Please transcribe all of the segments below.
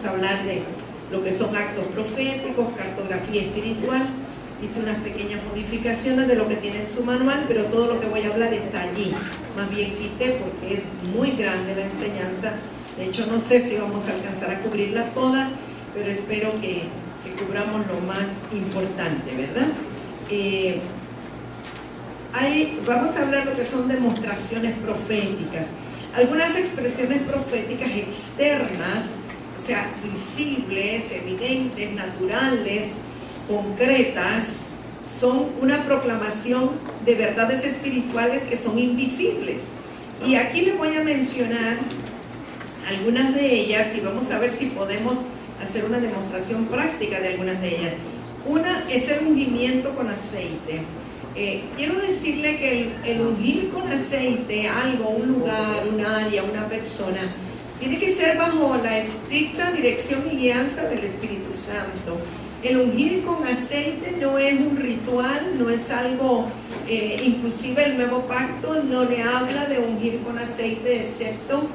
vamos a hablar de lo que son actos proféticos, cartografía espiritual. Hice unas pequeñas modificaciones de lo que tiene en su manual, pero todo lo que voy a hablar está allí. Más bien quité porque es muy grande la enseñanza. De hecho, no sé si vamos a alcanzar a cubrirla toda, pero espero que cubramos lo más importante, ¿verdad? Vamos a hablar de lo que son demostraciones proféticas. Algunas expresiones proféticas externas, o sea, visibles, evidentes, naturales, concretas, son una proclamación de verdades espirituales que son invisibles. Y aquí les voy a mencionar algunas de ellas y vamos a ver si podemos hacer una demostración práctica de algunas de ellas. Una es el ungimiento con aceite. Quiero decirle que el ungir con aceite algo, un lugar, un área, una persona, tiene que ser bajo la estricta dirección y guianza del Espíritu Santo. El ungir con aceite no es un ritual, no es algo, inclusive el Nuevo Pacto no le habla de ungir con aceite, excepto,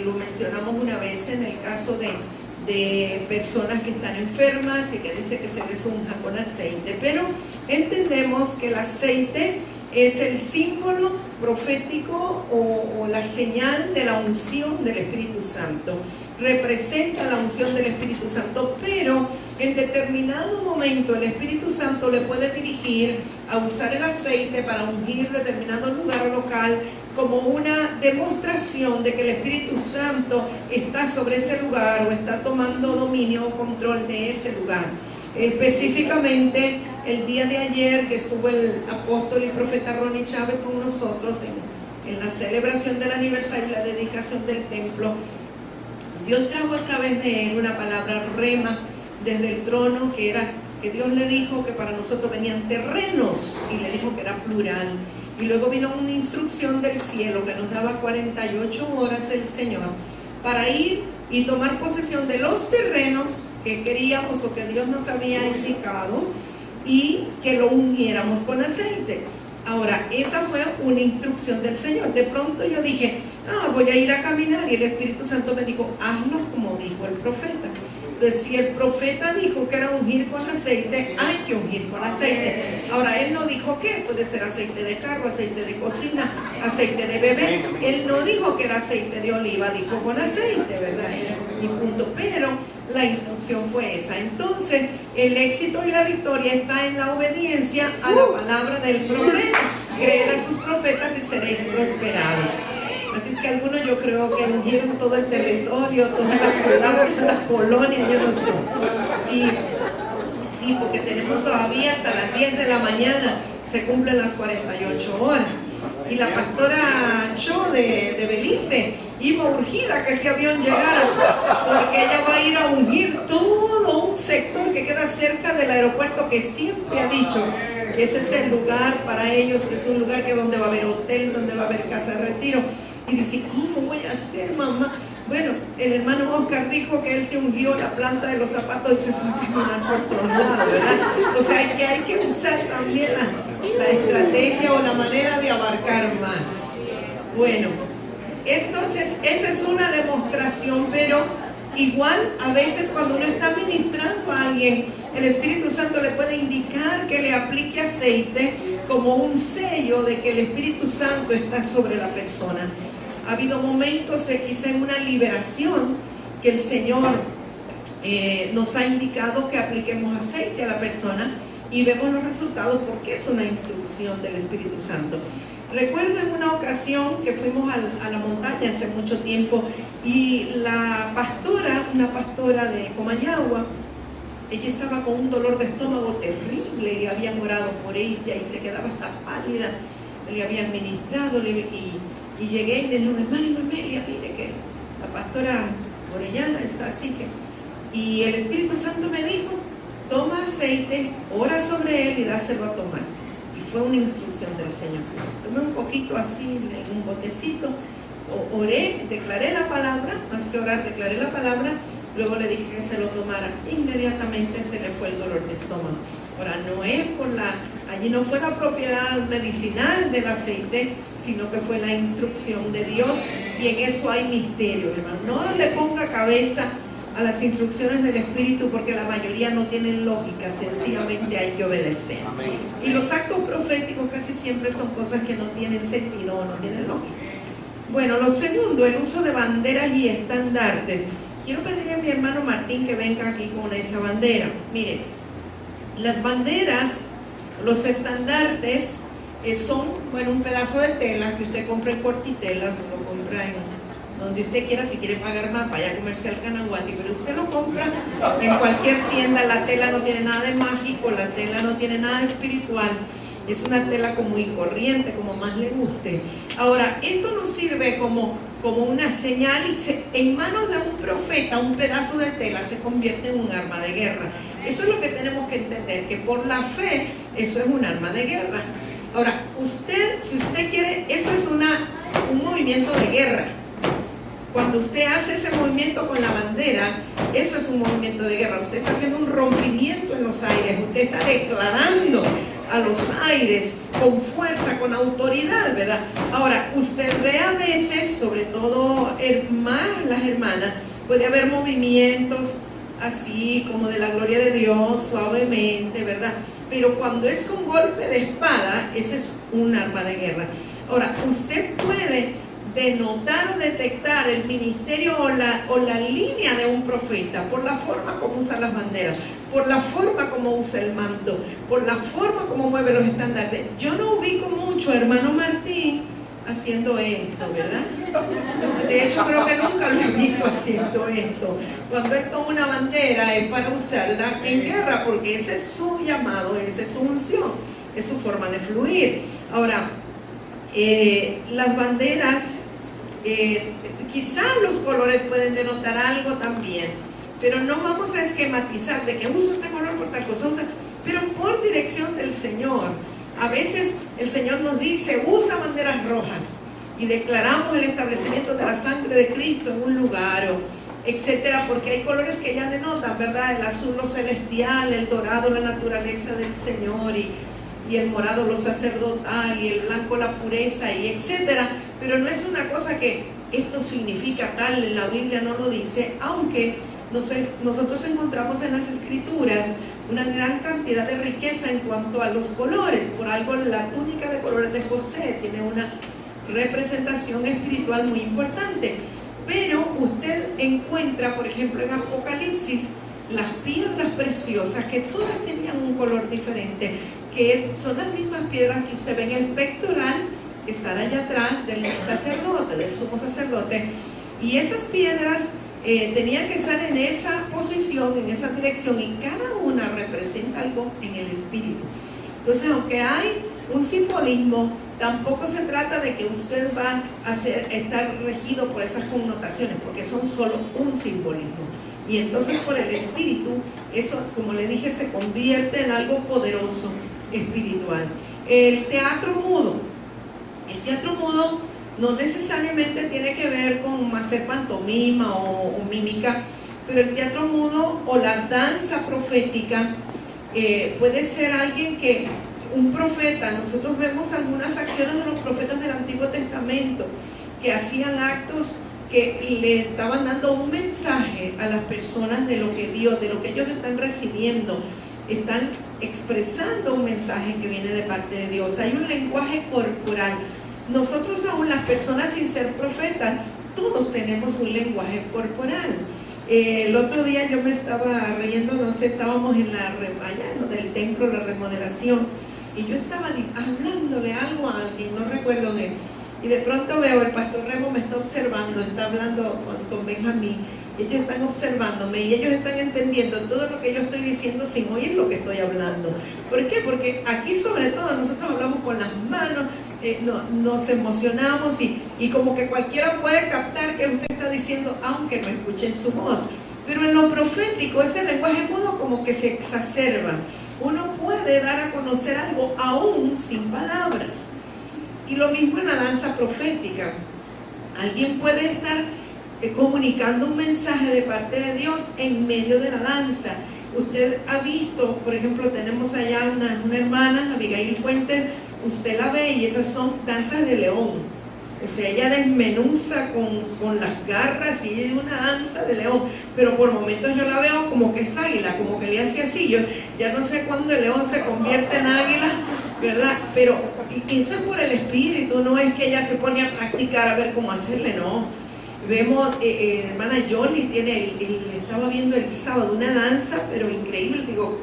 lo mencionamos una vez en el caso de personas que están enfermas y que dice que se les unja con aceite, pero entendemos que el aceite es el símbolo profético o la señal de la unción del Espíritu Santo. Representa la unción del Espíritu Santo, pero en determinado momento el Espíritu Santo le puede dirigir a usar el aceite para ungir determinado lugar o local como una demostración de que el Espíritu Santo está sobre ese lugar o está tomando dominio o control de ese lugar. Específicamente el día de ayer que estuvo el apóstol y profeta Ronnie Chávez con nosotros en la celebración del aniversario y la dedicación del templo, Dios trajo a través de él una palabra rema desde el trono que Dios le dijo que para nosotros venían terrenos y le dijo que era plural. Y luego vino una instrucción del cielo que nos daba 48 horas el Señor para ir y tomar posesión de los terrenos que queríamos o que Dios nos había indicado y que lo ungiéramos con aceite. Ahora, esa fue una instrucción del Señor. De pronto yo dije, voy a ir a caminar, y el Espíritu Santo me dijo, hazlo como dijo el profeta. Entonces, si el profeta dijo que era ungir con aceite, hay que ungir con aceite. Ahora, él no dijo qué, puede ser aceite de carro, aceite de cocina, aceite de bebé. Él no dijo que era aceite de oliva, dijo con aceite, ¿verdad? Y punto. Pero la instrucción fue esa. Entonces, el éxito y la victoria está en la obediencia a la palabra del profeta. Creed a sus profetas y seréis prosperados. Así es que algunos yo creo que ungieron todo el territorio, toda la ciudad, toda la colonia, yo no sé. Y sí, porque tenemos todavía hasta las 10 de la mañana, se cumplen las 48 horas. Y la pastora Cho de Belice iba urgida que ese avión llegara, porque ella va a ir a ungir todo un sector que queda cerca del aeropuerto, que siempre ha dicho que ese es el lugar para ellos, que es un lugar que donde va a haber hotel, donde va a haber casa de retiro. Y dice, ¿cómo voy a hacer, mamá? Bueno, el hermano Oscar dijo que él se ungió la planta de los zapatos y se fue a caminar por todos lados, ¿verdad? O sea, que hay que usar también la estrategia o la manera de abarcar más. Bueno, entonces esa es una demostración, pero igual a veces cuando uno está ministrando a alguien, el Espíritu Santo le puede indicar que le aplique aceite como un sello de que el Espíritu Santo está sobre la persona. Ha habido momentos, quizá en una liberación, que el Señor nos ha indicado que apliquemos aceite a la persona y vemos los resultados porque es una instrucción del Espíritu Santo. Recuerdo en una ocasión que fuimos a la montaña hace mucho tiempo y la pastora, una pastora de Comayagua, ella estaba con un dolor de estómago terrible y habían orado por ella y se quedaba hasta pálida, le habían ministrado y llegué y me dijeron, hermana Amelia, mire que la pastora Orellana está así y el Espíritu Santo me dijo, toma aceite, ora sobre él y dáselo a tomar. Y fue una instrucción del Señor. Tomé un poquito así, en un botecito, oré, declaré la palabra, más que orar, declaré la palabra. Luego le dije que se lo tomara. Inmediatamente se le fue el dolor de estómago. Ahora, no es allí no fue la propiedad medicinal del aceite, sino que fue la instrucción de Dios. Y en eso hay misterio, hermano. No le ponga cabeza a las instrucciones del Espíritu, porque la mayoría no tienen lógica, sencillamente hay que obedecer. Y los actos proféticos casi siempre son cosas que no tienen sentido o no tienen lógica. Bueno, lo segundo, el uso de banderas y estandartes. Quiero pedirle a mi hermano Martín que venga aquí con esa bandera. Mire, las banderas, los estandartes son, bueno, un pedazo de tela que usted compra en Cortitelas o lo compra en donde usted quiera. Si quiere pagar más, vaya a Comercial Canaguati, pero usted lo compra en cualquier tienda. La tela no tiene nada de mágico, la tela no tiene nada de espiritual. Es una tela común y corriente, como más le guste. Ahora, esto nos sirve como una señal, y en manos de un profeta, un pedazo de tela se convierte en un arma de guerra. Eso es lo que tenemos que entender, que por la fe, eso es un arma de guerra. Ahora, si usted quiere, eso es un movimiento de guerra. Cuando usted hace ese movimiento con la bandera, eso es un movimiento de guerra. Usted está haciendo un rompimiento en los aires, usted está declarando a los aires con fuerza, con autoridad, ¿verdad? Ahora, usted ve a veces, sobre todo más las hermanas, puede haber movimientos así como de la gloria de Dios, suavemente, ¿verdad? Pero cuando es con golpe de espada, ese es un arma de guerra. Ahora, usted puede denotar o detectar el ministerio o la línea de un profeta por la forma como usa las banderas, por la forma como usa el manto, por la forma como mueve los estandartes. Yo no ubico mucho a hermano Martín haciendo esto, ¿verdad? De hecho, creo que nunca lo he visto haciendo esto. Cuando él toma una bandera es para usarla en guerra, porque ese es su llamado, esa es su unción, es su forma de fluir. Ahora, las banderas, quizás los colores pueden denotar algo también, pero no vamos a esquematizar de que uso este color por tal cosa, pero por dirección del Señor. A veces el Señor nos dice, usa banderas rojas, y declaramos el establecimiento de la sangre de Cristo en un lugar, etcétera, porque hay colores que ya denotan, ¿verdad? El azul lo celestial, el dorado la naturaleza del Señor, y el morado lo sacerdotal, y el blanco la pureza, y etcétera. Pero no es una cosa que esto significa tal, la Biblia no lo dice, aunque nosotros encontramos en las Escrituras una gran cantidad de riqueza en cuanto a los colores. Por algo la túnica de colores de José tiene una representación espiritual muy importante. Pero usted encuentra, por ejemplo, en Apocalipsis, las piedras preciosas, que todas tenían un color diferente, son las mismas piedras que usted ve en el pectoral, que están allá atrás del sacerdote, del sumo sacerdote, y esas piedras tenían que estar en esa posición, en esa dirección, y cada una representa algo en el espíritu. Entonces, aunque hay un simbolismo, tampoco se trata de que usted va a estar regido por esas connotaciones, porque son solo un simbolismo. Y entonces por el espíritu, eso, como le dije, se convierte en algo poderoso espiritual. El teatro mudo no necesariamente tiene que ver con hacer pantomima o mímica, pero el teatro mudo o la danza profética puede ser alguien un profeta. Nosotros vemos algunas acciones de los profetas del Antiguo Testamento que hacían actos que le estaban dando un mensaje a las personas de lo que Dios, de lo que ellos están recibiendo. Están expresando un mensaje que viene de parte de Dios. Hay un lenguaje corporal. Nosotros, aún las personas sin ser profetas, todos tenemos un lenguaje corporal. El otro día yo me estaba riendo, no sé, estábamos allá del templo, la remodelación, y yo estaba hablándole algo a alguien, no recuerdo de, y de pronto veo, el pastor Remo me está observando, está hablando con Benjamín, ellos están observándome y ellos están entendiendo todo lo que yo estoy diciendo sin oír lo que estoy hablando. ¿Por qué? Porque aquí sobre todo nosotros hablamos con las manos, nos emocionamos y como que cualquiera puede captar que usted está diciendo, aunque no escuchen su voz. Pero en lo profético, ese lenguaje mudo como que se exacerba. Uno puede dar a conocer algo aún sin palabras. Y lo mismo en la danza profética. Alguien puede estar comunicando un mensaje de parte de Dios en medio de la danza. Usted ha visto, por ejemplo, tenemos allá una hermana, Abigail Fuentes, usted la ve y esas son danzas de león. O sea, ella desmenuza con las garras y es una danza de león, pero por momentos yo la veo como que es águila, como que le hace así. Yo ya no sé cuándo el león se convierte en águila, ¿verdad? Pero eso es por el espíritu, no es que ella se pone a practicar a ver cómo hacerle, no. Vemos, hermana Jolie estaba viendo el sábado una danza, pero increíble. Digo,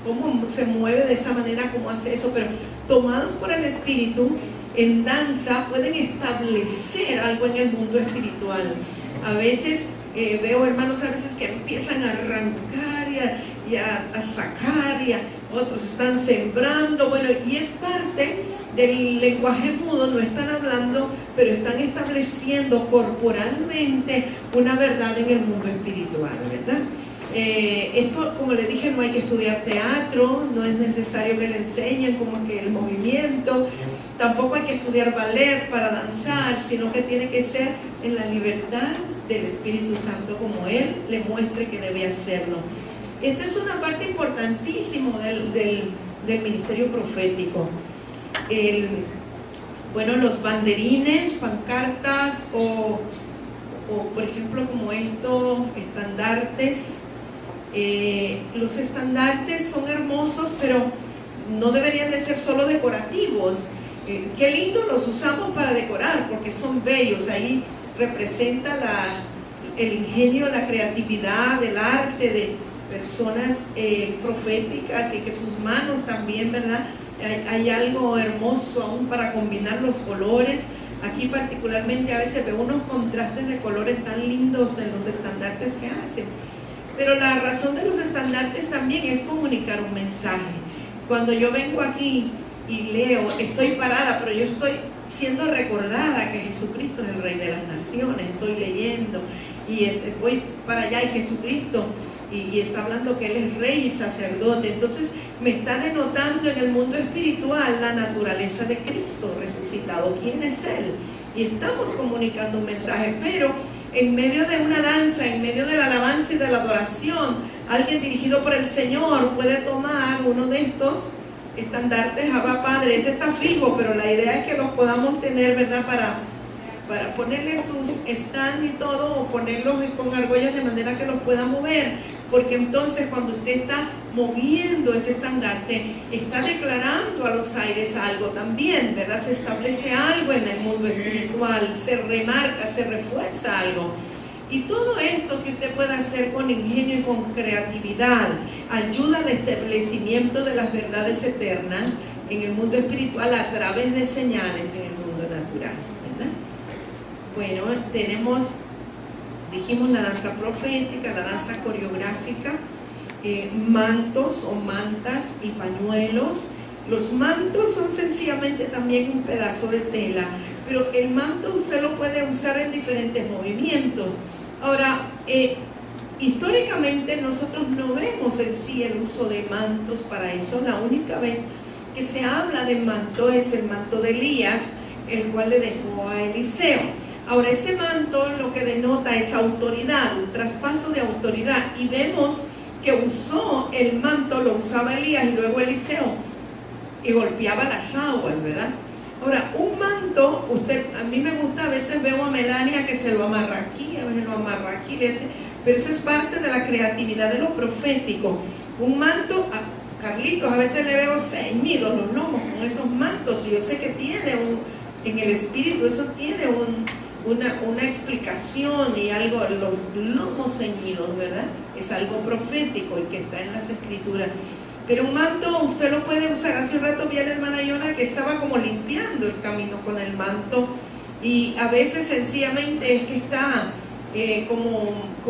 ¿cómo se mueve de esa manera? ¿Cómo hace eso? Pero tomados por el espíritu, en danza pueden establecer algo en el mundo espiritual. A veces veo hermanos que empiezan a arrancar y a sacar, y otros están sembrando, bueno, y es parte del lenguaje mudo. No están hablando, pero están estableciendo corporalmente una verdad en el mundo espiritual, ¿verdad? Esto, como les dije, no hay que estudiar teatro, no es necesario que le enseñen como que el movimiento, tampoco hay que estudiar ballet para danzar, sino que tiene que ser en la libertad del Espíritu Santo, como Él le muestre que debe hacerlo. Esto es una parte importantísima del ministerio profético. Bueno, los banderines, pancartas o por ejemplo como estos estandartes. Los estandartes son hermosos, pero no deberían de ser solo decorativos. Qué lindo los usamos para decorar porque son bellos. Ahí representa el ingenio, la creatividad, el arte de personas proféticas, y que sus manos también, ¿verdad? Hay algo hermoso aún para combinar los colores. Aquí particularmente a veces veo unos contrastes de colores tan lindos en los estandartes que hacen. Pero la razón de los estandartes también es comunicar un mensaje. Cuando yo vengo aquí y leo, estoy parada, pero yo estoy siendo recordada que Jesucristo es el Rey de las Naciones. Estoy leyendo y voy para allá y Jesucristo y está hablando que Él es Rey y sacerdote. Entonces me está denotando en el mundo espiritual la naturaleza de Cristo resucitado. ¿Quién es Él? Y estamos comunicando un mensaje, pero en medio de una danza, en medio de la alabanza y de la adoración, alguien dirigido por el Señor puede tomar uno de estos estandartes. Abba Padre, ese está fijo, pero la idea es que los podamos tener, ¿verdad? Para ponerle sus stand y todo, o ponerlos con argollas de manera que los pueda mover, porque entonces cuando usted está moviendo ese estandarte, está declarando a los aires algo también, ¿verdad? Se establece algo en el mundo espiritual, se remarca, se refuerza algo. Y todo esto que usted pueda hacer con ingenio y con creatividad ayuda al establecimiento de las verdades eternas en el mundo espiritual a través de señales en el mundo natural, ¿verdad? Bueno, dijimos la danza profética, la danza coreográfica, mantos o mantas y pañuelos. Los mantos son sencillamente también un pedazo de tela, pero el manto usted lo puede usar en diferentes movimientos. Ahora, históricamente nosotros no vemos en sí el uso de mantos para eso. La única vez que se habla de manto es el manto de Elías, el cual le dejó a Eliseo. Ahora, ese manto lo que denota es autoridad, un traspaso de autoridad, y vemos que usó el manto, lo usaba Elías y luego Eliseo, y golpeaba las aguas, ¿verdad? Ahora, un manto, a mí me gusta, a veces veo a Melania que se lo amarra aquí, a veces lo amarra aquí, pero eso es parte de la creatividad de lo profético. Un manto, a Carlitos a veces le veo ceñidos los lomos con esos mantos, y yo sé que tiene en el espíritu, eso tiene una explicación y algo, los lomos ceñidos, ¿verdad? Es algo profético y que está en las escrituras. Pero un manto usted lo puede usar. Hace un rato vi a la hermana Yona que estaba como limpiando el camino con el manto, y a veces sencillamente es que está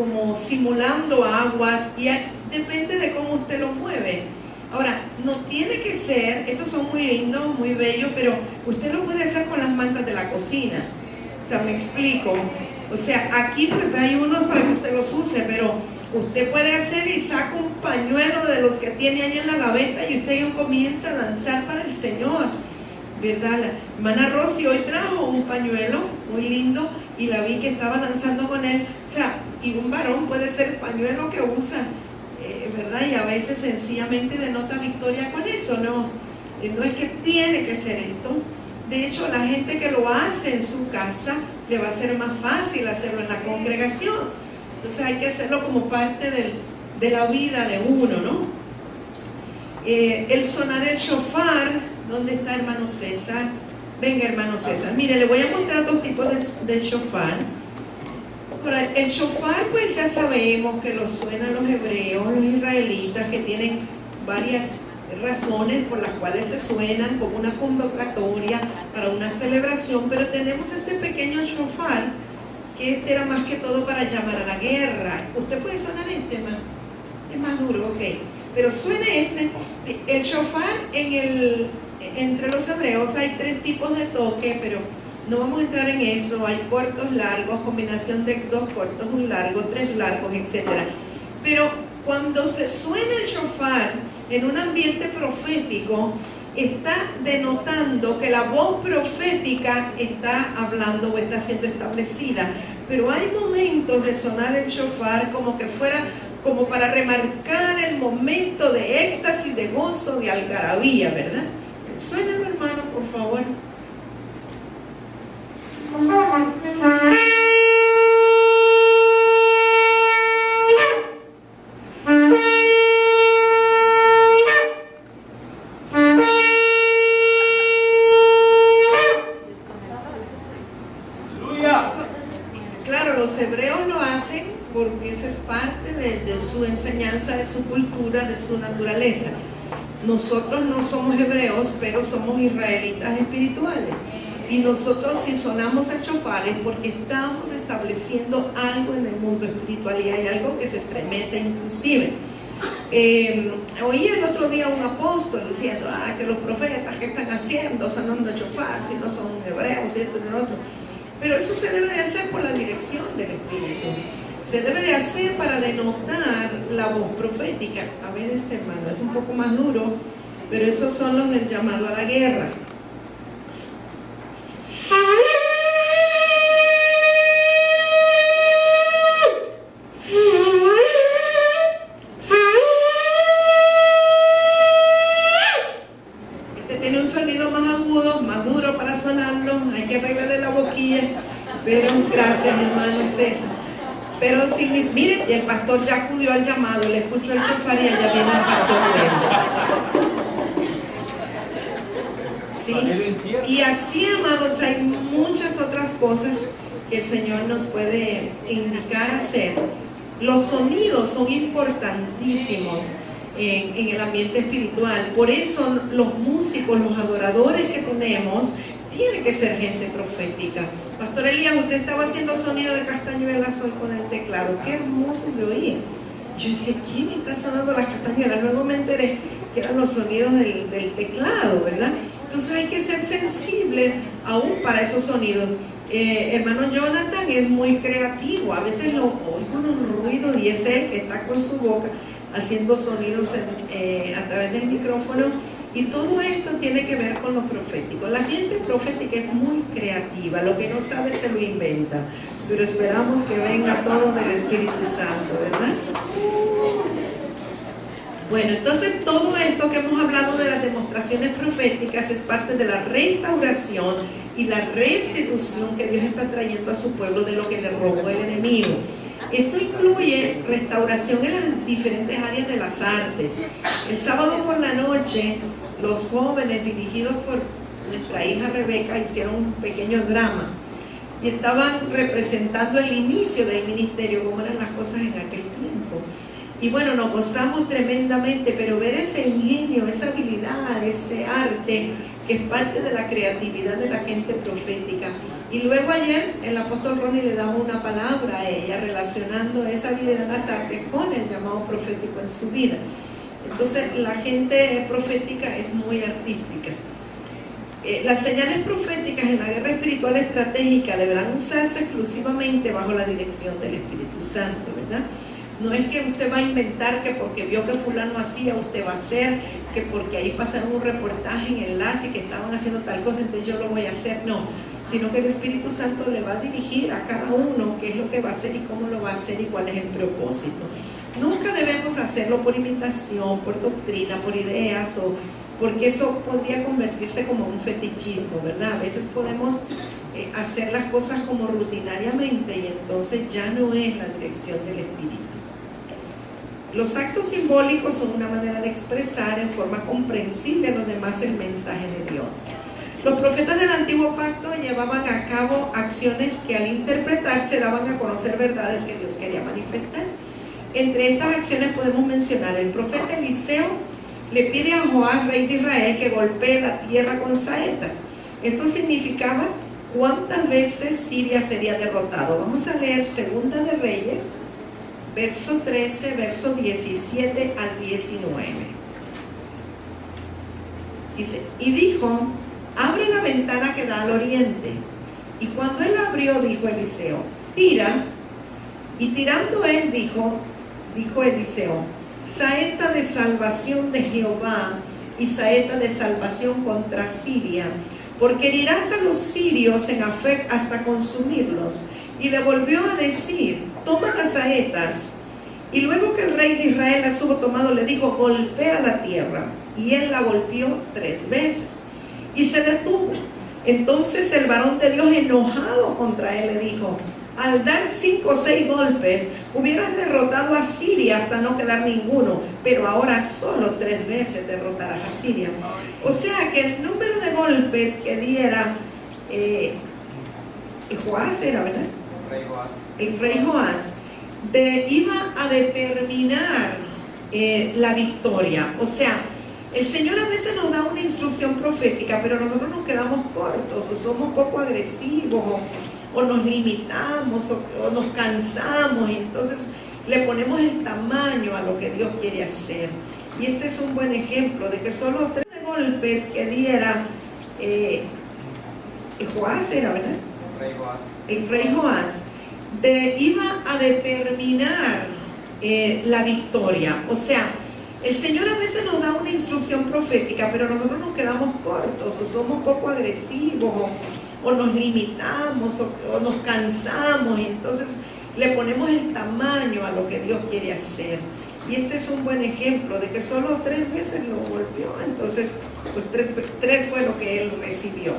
como simulando aguas, y depende de cómo usted lo mueve. Ahora, no tiene que ser, esos son muy lindos, muy bellos, pero usted lo puede hacer con las mantas de la cocina. O sea, me explico. O sea, aquí pues hay unos para que usted los use, pero usted puede hacer y saca un pañuelo de los que tiene ahí en la gaveta y usted comienza a danzar para el Señor, ¿verdad? La hermana Rosy hoy trajo un pañuelo muy lindo y la vi que estaba danzando con él. O sea, y un varón puede ser el pañuelo que usa, ¿verdad? Y a veces sencillamente denota victoria con eso, ¿no? No es que tiene que ser esto. De hecho, la gente que lo hace en su casa le va a ser más fácil hacerlo en la congregación. Entonces hay que hacerlo como parte de la vida de uno, ¿no? El sonar el shofar. ¿Dónde está hermano César? Venga, hermano César. Mire, le voy a mostrar dos tipos de shofar. Ahora, el shofar, pues ya sabemos que lo suenan los hebreos, los israelitas, que tienen varias razones por las cuales se suenan, como una convocatoria para una celebración, pero tenemos este pequeño shofar, que este era más que todo para llamar a la guerra. Usted puede sonar este, hermano. Es más duro, ok. Pero suene este. El shofar entre los hebreos hay 3 tipos de toque, pero no vamos a entrar en eso. Hay cortos, largos, combinación de 2 cortos, 1 largo, 3 largos, etc. Pero cuando se suena el shofar en un ambiente profético, está denotando que la voz profética está hablando o está siendo establecida. Pero hay momentos de sonar el shofar como que fuera como para remarcar el momento de éxtasis, de gozo, de algarabía, ¿verdad? Suénalo, hermano, por favor. Claro, los hebreos lo hacen porque eso es parte de su enseñanza, de su cultura, de su naturaleza. Nosotros no somos hebreos, pero somos israelitas espirituales. Y nosotros, si sonamos el shofar, es porque estamos estableciendo algo en el mundo espiritual, y hay algo que se estremece inclusive. Oí el otro día un apóstol diciendo que los profetas, ¿qué están haciendo? Sonando el shofar, si no son hebreos, y esto y lo otro. Pero eso se debe de hacer por la dirección del Espíritu. Se debe de hacer para denotar la voz profética. A ver, este hermano, es un poco más duro, pero esos son los del llamado a la guerra. Ese tiene un sonido más agudo, más duro para sonarlo. Hay que arreglarle la boquilla. Pero gracias, hermano César. Pero si, miren, el pastor ya acudió al llamado, le escuchó el shofar y allá viene el pastor nuevo. ¿Sí? Y así, amados, hay muchas otras cosas que el Señor nos puede indicar hacer. Los sonidos son importantísimos en el ambiente espiritual. Por eso los músicos, los adoradores que tenemos, tiene que ser gente profética. Pastor Elías, usted estaba haciendo sonido de castañuelas hoy con el teclado. Qué hermoso se oía. Yo decía, ¿quién está sonando las castañuelas? Luego me enteré que eran los sonidos del teclado, ¿verdad? Entonces hay que ser sensible aún para esos sonidos. Hermano Jonathan es muy creativo. A veces lo oigo unos ruidos y es él que está con su boca haciendo sonidos a través del micrófono. Y todo esto tiene que ver con lo profético. La gente profética es muy creativa, lo que no sabe se lo inventa, pero esperamos que venga todo del Espíritu Santo, ¿verdad? Bueno, entonces todo esto que hemos hablado de las demostraciones proféticas es parte de la restauración y la restitución que Dios está trayendo a su pueblo de lo que le robó el enemigo. Esto incluye restauración en las diferentes áreas de las artes. El sábado por la noche, los jóvenes dirigidos por nuestra hija Rebeca hicieron un pequeño drama y estaban representando el inicio del ministerio, cómo eran las cosas en aquel tiempo. Y bueno, nos gozamos tremendamente, pero ver ese ingenio, esa habilidad, ese arte, que es parte de la creatividad de la gente profética. Y luego ayer el apóstol Ronnie le daba una palabra a ella relacionando esa habilidad en las artes con el llamado profético en su vida. Entonces la gente profética es muy artística. Las señales proféticas en la guerra espiritual estratégica deberán usarse exclusivamente bajo la dirección del Espíritu Santo, ¿verdad? No es que usted va a inventar que porque vio que fulano hacía, usted va a hacer, que porque ahí pasaron un reportaje en enlace y que estaban haciendo tal cosa, entonces yo lo voy a hacer. No, sino que el Espíritu Santo le va a dirigir a cada uno qué es lo que va a hacer y cómo lo va a hacer y cuál es el propósito. Nunca debemos hacerlo por imitación, por doctrina, por ideas o porque eso podría convertirse como un fetichismo, ¿verdad? A veces podemos hacer las cosas como rutinariamente y entonces ya no es la dirección del Espíritu. Los actos simbólicos son una manera de expresar en forma comprensible a los demás el mensaje de Dios. Los profetas del Antiguo Pacto llevaban a cabo acciones que al interpretarse daban a conocer verdades que Dios quería manifestar. Entre estas acciones podemos mencionar: el profeta Eliseo le pide a Joás, rey de Israel, que golpee la tierra con saetas. Esto significaba cuántas veces Siria sería derrotado. Vamos a leer Segunda de Reyes, verso 13, verso 17 al 19. Dice: y dijo: abre la ventana que da al oriente. Y cuando él abrió, dijo Eliseo: tira. Y tirando él, dijo Eliseo: saeta de salvación de Jehová y saeta de salvación contra Siria, porque herirás a los sirios en Afec hasta consumirlos. Y le volvió a decir: toma las saetas. Y luego que el rey de Israel las hubo tomado, le dijo: golpea la tierra. Y él la golpeó 3 veces y se detuvo. Entonces el varón de Dios, enojado contra él, le dijo: al dar 5 o 6 golpes hubieras derrotado a Siria hasta no quedar ninguno, pero ahora solo 3 veces derrotarás a Siria. O sea que el número de golpes que diera Joás, era, ¿verdad? El rey Joás iba a determinar la victoria. O sea, el Señor a veces nos da una instrucción profética, pero nosotros nos quedamos cortos, o somos poco agresivos, o nos limitamos, o nos cansamos, y entonces le ponemos el tamaño a lo que Dios quiere hacer. Y este es un buen ejemplo de que solo 3 golpes que diera Joás, era, ¿verdad? El rey Joás iba a determinar la victoria. O sea, el Señor a veces nos da una instrucción profética, pero nosotros nos quedamos cortos, o somos poco agresivos, o nos limitamos, o nos cansamos, y entonces le ponemos el tamaño a lo que Dios quiere hacer. Y este es un buen ejemplo de que solo 3 veces lo golpeó, entonces pues 3 fue lo que él recibió.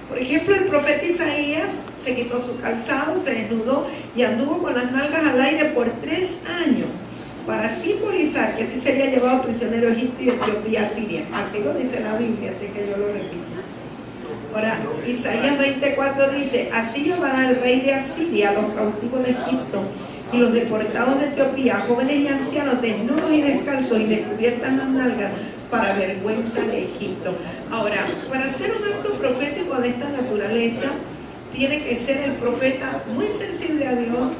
Por ejemplo, el profeta Isaías se quitó su calzado, se desnudó y anduvo con las nalgas al aire por 3 años, para simbolizar que así sería llevado prisionero a Egipto y Etiopía a Siria. Así lo dice la Biblia, así que yo lo repito. Ahora, Isaías 24 dice: así llevará el rey de Asiria a los cautivos de Egipto y los deportados de Etiopía, jóvenes y ancianos, desnudos y descalzos y descubiertas las nalgas, para vergüenza de Egipto. Ahora, para hacer un acto profético de esta naturaleza, tiene que ser el profeta muy sensible a Dios,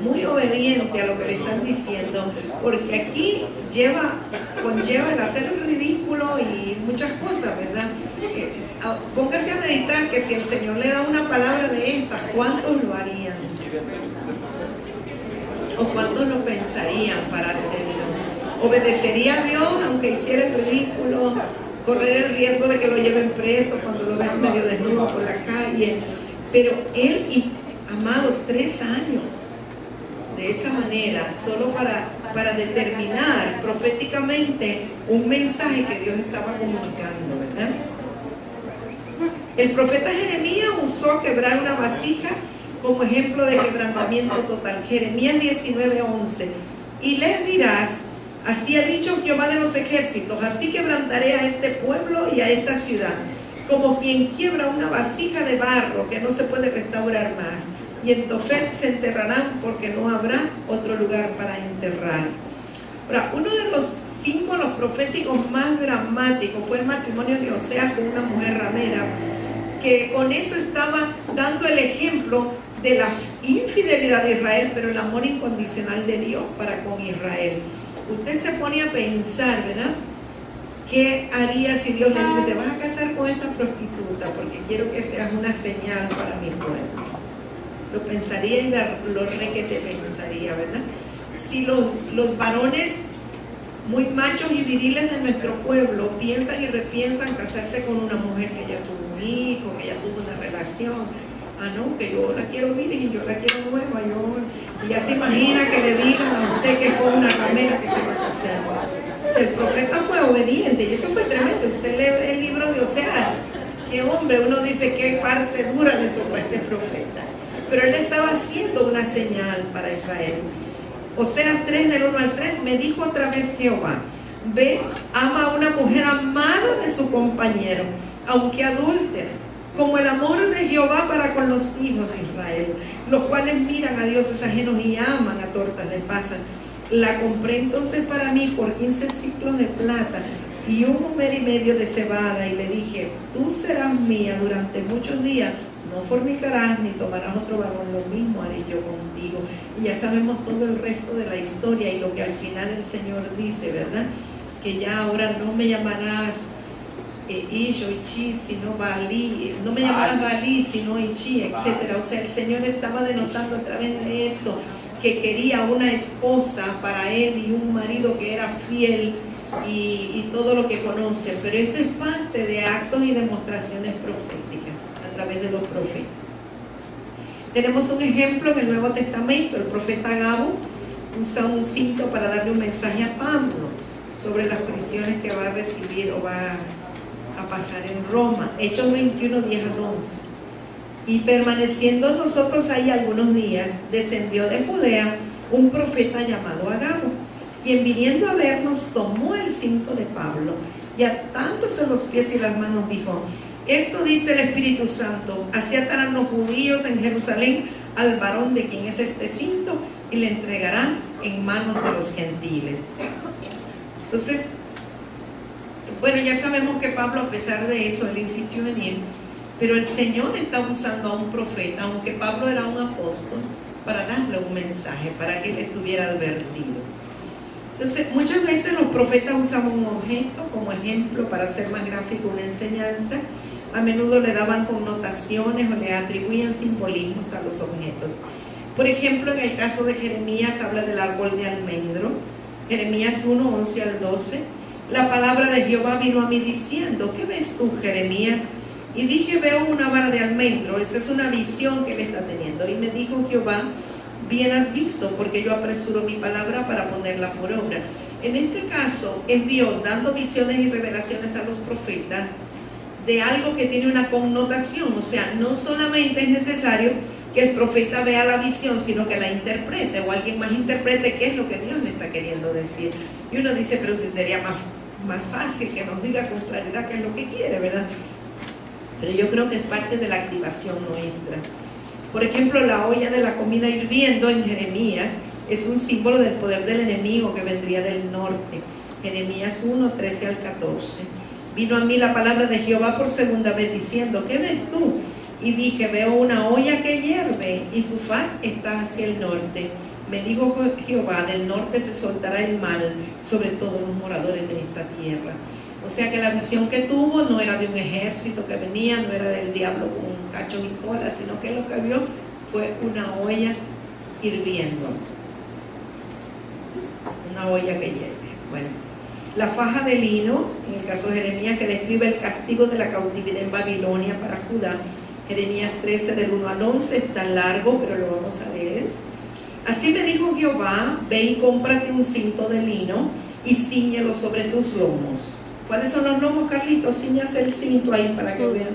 muy obediente a lo que le están diciendo, porque aquí conlleva el hacer el ridículo y muchas cosas, ¿verdad? Póngase a meditar que si el Señor le da una palabra de estas, ¿cuántos lo harían? ¿O cuántos lo pensarían para hacerlo? ¿Obedecería a Dios aunque hiciera el ridículo? Correr el riesgo de que lo lleven preso cuando lo vean medio desnudo por la calle. Pero él, amados, 3 años de esa manera, solo para determinar proféticamente un mensaje que Dios estaba comunicando, ¿verdad? El profeta Jeremías usó quebrar una vasija como ejemplo de quebrantamiento total. Jeremías 19:11: y les dirás: así ha dicho Jehová de los ejércitos, así quebrantaré a este pueblo y a esta ciudad, como quien quiebra una vasija de barro que no se puede restaurar más. Y en Tofet se enterrarán, porque no habrá otro lugar para enterrar. Ahora, uno de los símbolos proféticos más dramáticos fue el matrimonio de Oseas con una mujer ramera, que con eso estaba dando el ejemplo de la infidelidad de Israel, pero el amor incondicional de Dios para con Israel. Usted se pone a pensar, ¿verdad? ¿Qué haría si Dios le dice: te vas a casar con esta prostituta porque quiero que seas una señal para mi pueblo? Lo pensaría y lo requete pensaría, ¿verdad? Si los varones muy machos y viriles de nuestro pueblo piensan y repiensan casarse con una mujer que ya tuvo un hijo, que ya tuvo una relación, no, que yo la quiero virgen, yo la quiero nueva, y ya se imagina que le digan a usted que es con una ramera que se va a casar. O sea, el profeta fue obediente, y eso fue tremendo. eso. Usted lee el libro de Oseas. Qué hombre, uno dice qué parte dura le tocó a este profeta. Pero él estaba haciendo una señal para Israel. Oseas 3, del 1 al 3, me dijo otra vez Jehová: ve, ama a una mujer amada de su compañero, aunque adúltera, como el amor de Jehová para con los hijos de Israel, los cuales miran a dioses ajenos y aman a tortas de pasas. La compré entonces para mí por 15 ciclos de plata y 1 homer y medio de cebada, y le dije: tú serás mía durante muchos días, no fornicarás ni tomarás otro varón, lo mismo haré yo contigo. Y ya sabemos todo el resto de la historia y lo que al final el Señor dice, ¿verdad? Que ya ahora no me llamarás Ish o Ichi, sino Balí, no me llamarás Balí, sino Ichi, etc. O sea, el Señor estaba denotando a través de esto que quería una esposa para él y un marido que era fiel y todo lo que conoce. Pero esto es parte de actos y demostraciones proféticas a través de los profetas. Tenemos un ejemplo en el Nuevo Testamento. El profeta Agabo usa un cinto para darle un mensaje a Pablo sobre las prisiones que va a recibir o va a pasar en Roma. Hechos 21, 10 al 11. Y permaneciendo nosotros ahí algunos días, descendió de Judea un profeta llamado Agabo, quien viniendo a vernos tomó el cinto de Pablo y atándose los pies y las manos dijo: esto dice el Espíritu Santo, así atarán los judíos en Jerusalén al varón de quien es este cinto y le entregarán en manos de los gentiles. Entonces, bueno, ya sabemos que Pablo, a pesar de eso, él insistió en ir, pero el Señor está usando a un profeta, aunque Pablo era un apóstol, para darle un mensaje, para que él estuviera advertido. Entonces, muchas veces los profetas usaban un objeto como ejemplo para hacer más gráfico una enseñanza. A menudo le daban connotaciones o le atribuían simbolismos a los objetos. Por ejemplo, en el caso de Jeremías habla del árbol de almendro. Jeremías 1, 11 al 12. La palabra de Jehová vino a mí diciendo: ¿qué ves tú, Jeremías? Y dije: veo una vara de almendro. Esa es una visión que él está teniendo. Y me dijo Jehová: bien has visto, porque yo apresuro mi palabra para ponerla por obra. En este caso es Dios dando visiones y revelaciones a los profetas de algo que tiene una connotación. O sea, no solamente es necesario que el profeta vea la visión, sino que la interprete, o alguien más interprete qué es lo que Dios le está queriendo decir. Y uno dice: pero si sería más fácil que nos diga con claridad qué es lo que quiere, ¿verdad? Pero yo creo que es parte de la activación nuestra. Por ejemplo, la olla de la comida hirviendo en Jeremías es un símbolo del poder del enemigo que vendría del norte. Jeremías 1, 13 al 14. Vino a mí la palabra de Jehová por segunda vez diciendo: ¿qué ves tú? Y dije: veo una olla que hierve y su faz está hacia el norte. Me dijo Jehová: del norte se soltará el mal sobre todos los moradores de esta tierra. O sea que la visión que tuvo no era de un ejército que venía, no era del diablo con un cacho y cola, sino que lo que vio fue una olla hirviendo. Una olla que hierve. Bueno, la faja de lino, en el caso de Jeremías, que describe el castigo de la cautividad en Babilonia para Judá. Jeremías 13, del 1 al 11, está largo, pero lo vamos a leer. Así me dijo Jehová: ve y cómprate un cinto de lino y cíñelo sobre tus lomos. ¿Cuáles son los lomos, Carlitos? Cíñase el cinto ahí para que vean.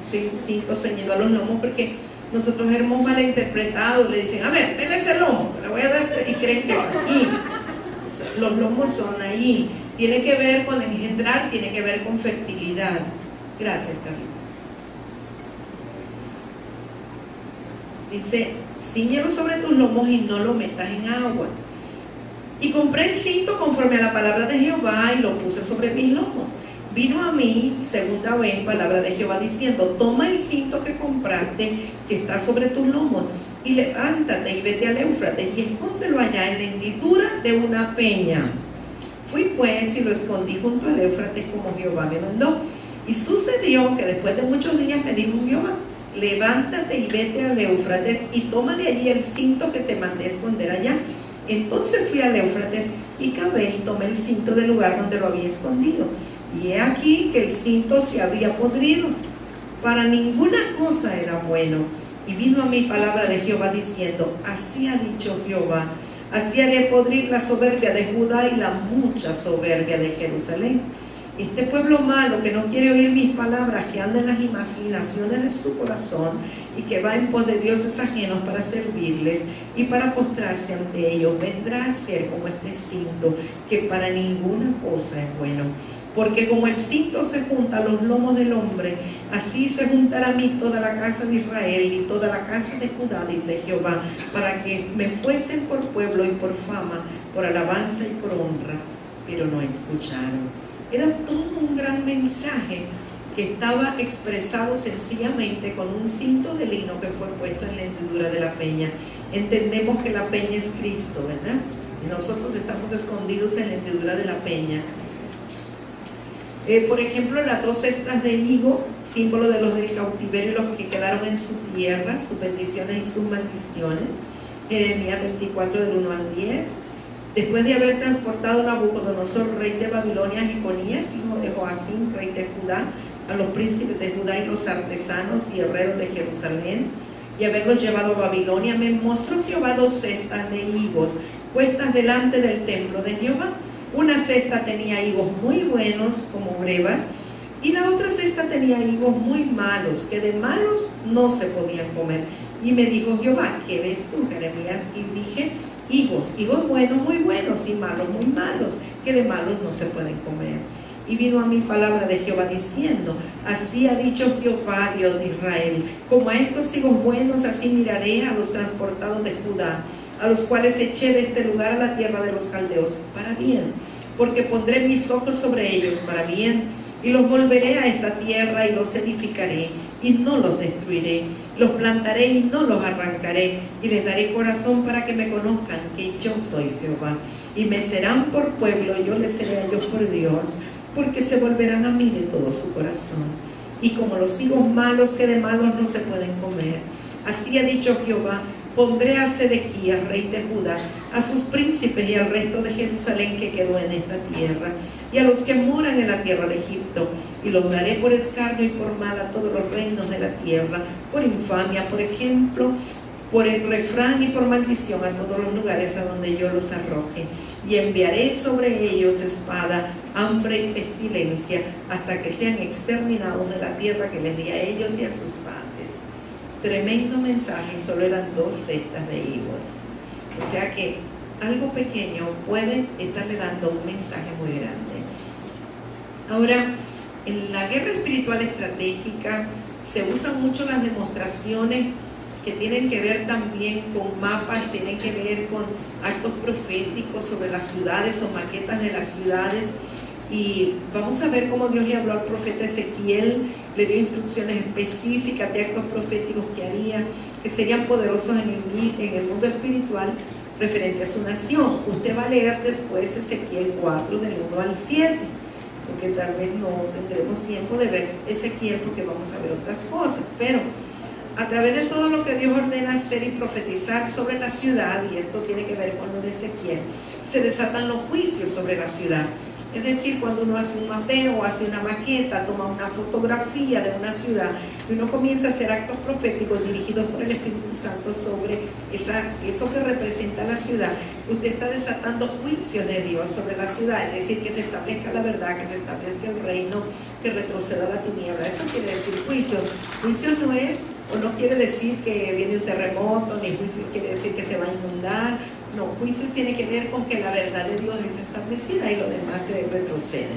Sí, cinto ceñido a los lomos, porque nosotros hemos malinterpretado. Le dicen: a ver, denle ese lomo, que le voy a dar, y creen que es aquí. Los lomos son ahí. Tiene que ver con engendrar, tiene que ver con fertilidad. Gracias, Carlitos. Dice: cíñelo sobre tus lomos y no lo metas en agua. Y compré el cinto conforme a la palabra de Jehová y lo puse sobre mis lomos. Vino a mí segunda vez palabra de Jehová diciendo: toma el cinto que compraste, que está sobre tus lomos, y levántate y vete al Éufrates y escóndelo allá en la hendidura de una peña. Fui pues y lo escondí junto al Éufrates como Jehová me mandó. Y sucedió que después de muchos días me dijo Jehová: levántate y vete al Éufrates y toma de allí el cinto que te mandé esconder allá. Entonces fui al Éufrates y cavé y tomé el cinto del lugar donde lo había escondido. Y he aquí que el cinto se había podrido. Para ninguna cosa era bueno. Y vino a mí palabra de Jehová diciendo: así ha dicho Jehová: así haré podrir la soberbia de Judá y la mucha soberbia de Jerusalén. Este pueblo malo que no quiere oír mis palabras, que anda en las imaginaciones de su corazón y que va en pos de dioses ajenos para servirles y para postrarse ante ellos, vendrá a ser como este cinto, que para ninguna cosa es bueno. Porque como el cinto se junta a los lomos del hombre, así se juntará a mí toda la casa de Israel y toda la casa de Judá, dice Jehová, para que me fuesen por pueblo y por fama, por alabanza y por honra. Pero no escucharon. Era todo un gran mensaje que estaba expresado sencillamente con un cinto de lino que fue puesto en la hendidura de la peña. Entendemos que la peña es Cristo, ¿verdad? Y nosotros estamos escondidos en la hendidura de la peña. Por ejemplo, las 2 cestas de higo, símbolo de los del cautiverio y los que quedaron en su tierra, sus bendiciones y sus maldiciones. Jeremías 24 del 1 al 10. Después de haber transportado a Nabucodonosor, rey de Babilonia, a Jeconías, hijo de Joacim, rey de Judá, a los príncipes de Judá y los artesanos y herreros de Jerusalén, y haberlos llevado a Babilonia, me mostró Jehová 2 cestas de higos puestas delante del templo de Jehová. Una cesta tenía higos muy buenos como brevas, y la otra cesta tenía higos muy malos, que de malos no se podían comer. Y me dijo Jehová, ¿qué ves tú, Jeremías? Y dije, higos buenos, muy buenos, y malos, muy malos, que de malos no se pueden comer. Y vino a mí palabra de Jehová diciendo, así ha dicho Jehová, Dios de Israel, como a estos higos buenos, así miraré a los transportados de Judá, a los cuales eché de este lugar a la tierra de los caldeos, para bien, porque pondré mis ojos sobre ellos para bien, y los volveré a esta tierra y los edificaré, y no los destruiré, los plantaré y no los arrancaré, y les daré corazón para que me conozcan que yo soy Jehová, y me serán por pueblo, y yo les seré a ellos por Dios, porque se volverán a mí de todo su corazón. Y como los higos malos que de malos no se pueden comer, así ha dicho Jehová, pondré a Sedequías, rey de Judá, a sus príncipes y al resto de Jerusalén que quedó en esta tierra, y a los que moran en la tierra de Egipto, y los daré por escarnio y por mal a todos los reinos de la tierra, por infamia, por ejemplo, por el refrán y por maldición a todos los lugares a donde yo los arroje, y enviaré sobre ellos espada, hambre y pestilencia, hasta que sean exterminados de la tierra que les di a ellos y a sus padres. Tremendo mensaje, y solo eran 2 cestas de higos. O sea que algo pequeño puede estarle dando un mensaje muy grande. Ahora, en la guerra espiritual estratégica se usan mucho las demostraciones que tienen que ver también con mapas, tienen que ver con actos proféticos sobre las ciudades o maquetas de las ciudades. Y vamos a ver cómo Dios le habló al profeta Ezequiel, le dio instrucciones específicas de actos proféticos que haría, que serían poderosos en el mundo espiritual referente a su nación. Usted va a leer después Ezequiel 4 del 1 al 7, porque tal vez no tendremos tiempo de ver Ezequiel porque vamos a ver otras cosas, pero a través de todo lo que Dios ordena hacer y profetizar sobre la ciudad, y esto tiene que ver con lo de Ezequiel, se desatan los juicios sobre la ciudad. Es decir, cuando uno hace un mapeo, hace una maqueta, toma una fotografía de una ciudad y uno comienza a hacer actos proféticos dirigidos por el Espíritu Santo sobre eso que representa la ciudad, usted está desatando juicios de Dios sobre la ciudad, es decir, que se establezca la verdad, que se establezca el reino, que retroceda la tiniebla. Eso quiere decir juicio. Juicio no es, o no quiere decir que viene un terremoto, ni juicios quiere decir que se va a inundar. No, juicios tiene que ver con que la verdad de Dios es establecida y lo demás se retrocede.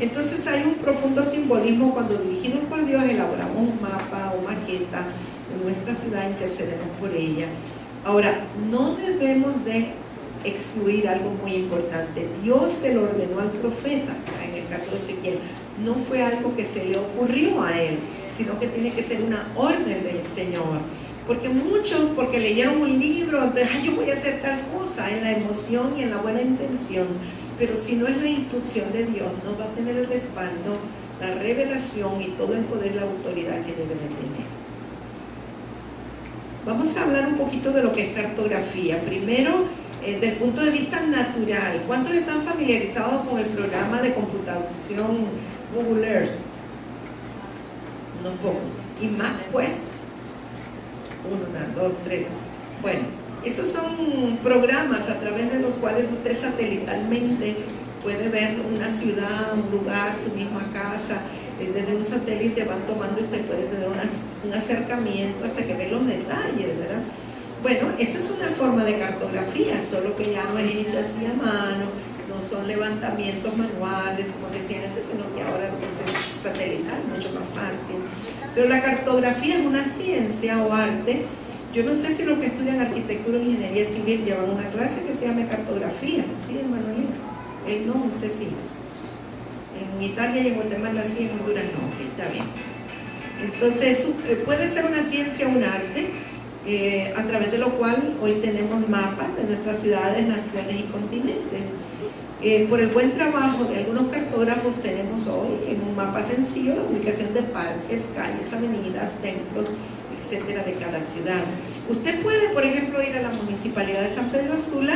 Entonces hay un profundo simbolismo cuando dirigidos por Dios elaboramos un mapa o maqueta de nuestra ciudad, intercedemos por ella. Ahora, no debemos de excluir algo muy importante. Dios se lo ordenó al profeta, en el caso de Ezequiel. No fue algo que se le ocurrió a él, sino que tiene que ser una orden del Señor. Porque muchos, porque leyeron un libro, entonces yo voy a hacer tal cosa en la emoción y en la buena intención, pero si no es la instrucción de Dios, no va a tener el respaldo, la revelación y todo el poder, la autoridad que debe de tener. Vamos a hablar un poquito de lo que es cartografía. Primero, desde el punto de vista natural. ¿Cuántos están familiarizados con el programa de computación Google Earth? Unos pocos. ¿Y MapQuest? 1, 2, 3. Bueno, esos son programas a través de los cuales usted satelitalmente puede ver una ciudad, un lugar, su misma casa, desde un satélite van tomando y usted puede tener un acercamiento hasta que ve los detalles, ¿verdad? Bueno, esa es una forma de cartografía, solo que ya no es hecha así a mano, no son levantamientos manuales como se hacían antes, sino que ahora pues, es satelital, mucho más fácil. Pero la cartografía es una ciencia o arte. Yo no sé si los que estudian arquitectura o ingeniería civil llevan una clase que se llama cartografía, ¿sí, hermano Lino? Él no, usted sí. En Italia y en Guatemala sí, en Honduras no, ok, está bien. Entonces, puede ser una ciencia o un arte, a través de lo cual hoy tenemos mapas de nuestras ciudades, naciones y continentes. Por el buen trabajo de algunos cartógrafos tenemos hoy en un mapa sencillo la ubicación de parques, calles, avenidas, templos, etcétera, de cada ciudad. Usted puede, por ejemplo, ir a la Municipalidad de San Pedro Sula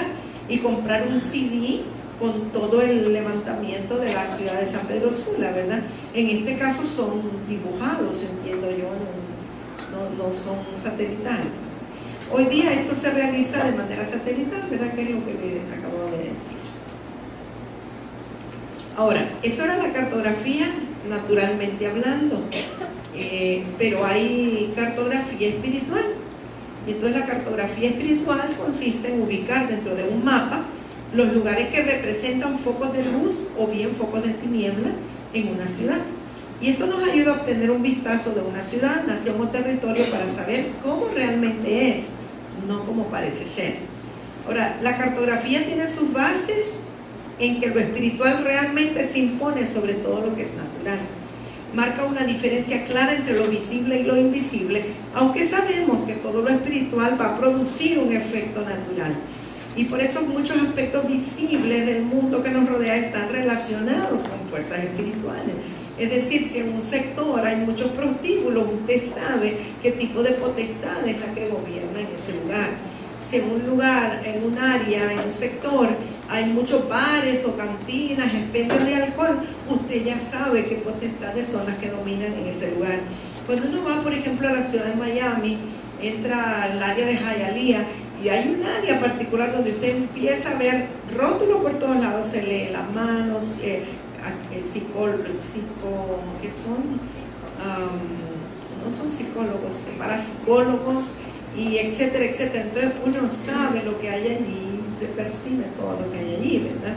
y comprar un CD con todo el levantamiento de la ciudad de San Pedro Sula, ¿verdad? En este caso son dibujados, entiendo yo, no son satelitales. Hoy día esto se realiza de manera satelital, ¿verdad? Que es lo que le acabo de decir. Ahora, eso era la cartografía naturalmente hablando, pero hay cartografía espiritual. Y entonces la cartografía espiritual consiste en ubicar dentro de un mapa los lugares que representan focos de luz o bien focos de tiniebla en una ciudad. Y esto nos ayuda a obtener un vistazo de una ciudad, nación o territorio para saber cómo realmente es, no como parece ser. Ahora, la cartografía tiene sus bases en que lo espiritual realmente se impone sobre todo lo que es natural. Marca una diferencia clara entre lo visible y lo invisible, aunque sabemos que todo lo espiritual va a producir un efecto natural. Y por eso muchos aspectos visibles del mundo que nos rodea están relacionados con fuerzas espirituales. Es decir, si en un sector hay muchos prostíbulos, usted sabe qué tipo de potestad es la que gobierna en ese lugar. Si en un lugar, en un área, en un sector, hay muchos bares o cantinas, expendios de alcohol, usted ya sabe qué potestades son las que dominan en ese lugar. Cuando uno va, por ejemplo, a la ciudad de Miami, entra al área de Hialeah, y hay un área particular donde usted empieza a ver rótulos por todos lados, se lee las manos, que son, no son psicólogos, parapsicólogos, y etcétera, etcétera. Entonces uno sabe lo que hay allí, se percibe todo lo que hay allí, ¿verdad?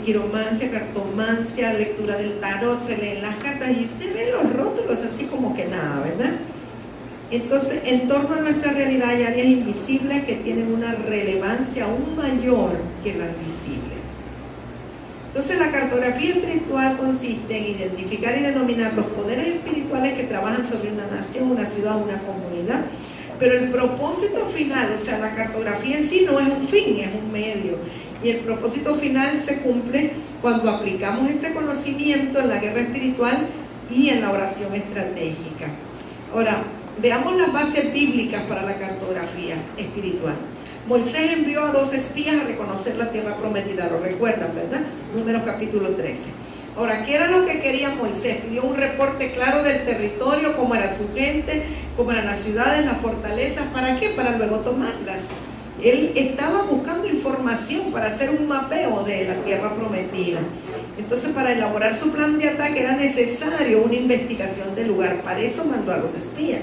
Quiromancia, cartomancia, lectura del tarot, se leen las cartas y usted ve los rótulos así como que nada, ¿verdad? Entonces, en torno a nuestra realidad hay áreas invisibles que tienen una relevancia aún mayor que las visibles. Entonces, la cartografía espiritual consiste en identificar y denominar los poderes espirituales que trabajan sobre una nación, una ciudad, una comunidad. Pero el propósito final, o sea, la cartografía en sí no es un fin, es un medio. Y el propósito final se cumple cuando aplicamos este conocimiento en la guerra espiritual y en la oración estratégica. Ahora, veamos las bases bíblicas para la cartografía espiritual. Moisés envió a 2 espías a reconocer la tierra prometida, lo recuerdan, ¿verdad? Números capítulo 13. Ahora, ¿qué era lo que quería Moisés? Pidió un reporte claro del territorio, cómo era su gente, cómo eran las ciudades, las fortalezas, ¿para qué? Para luego tomarlas. Él estaba buscando información para hacer un mapeo de la tierra prometida. Entonces, para elaborar su plan de ataque era necesario una investigación del lugar. Para eso mandó a los espías.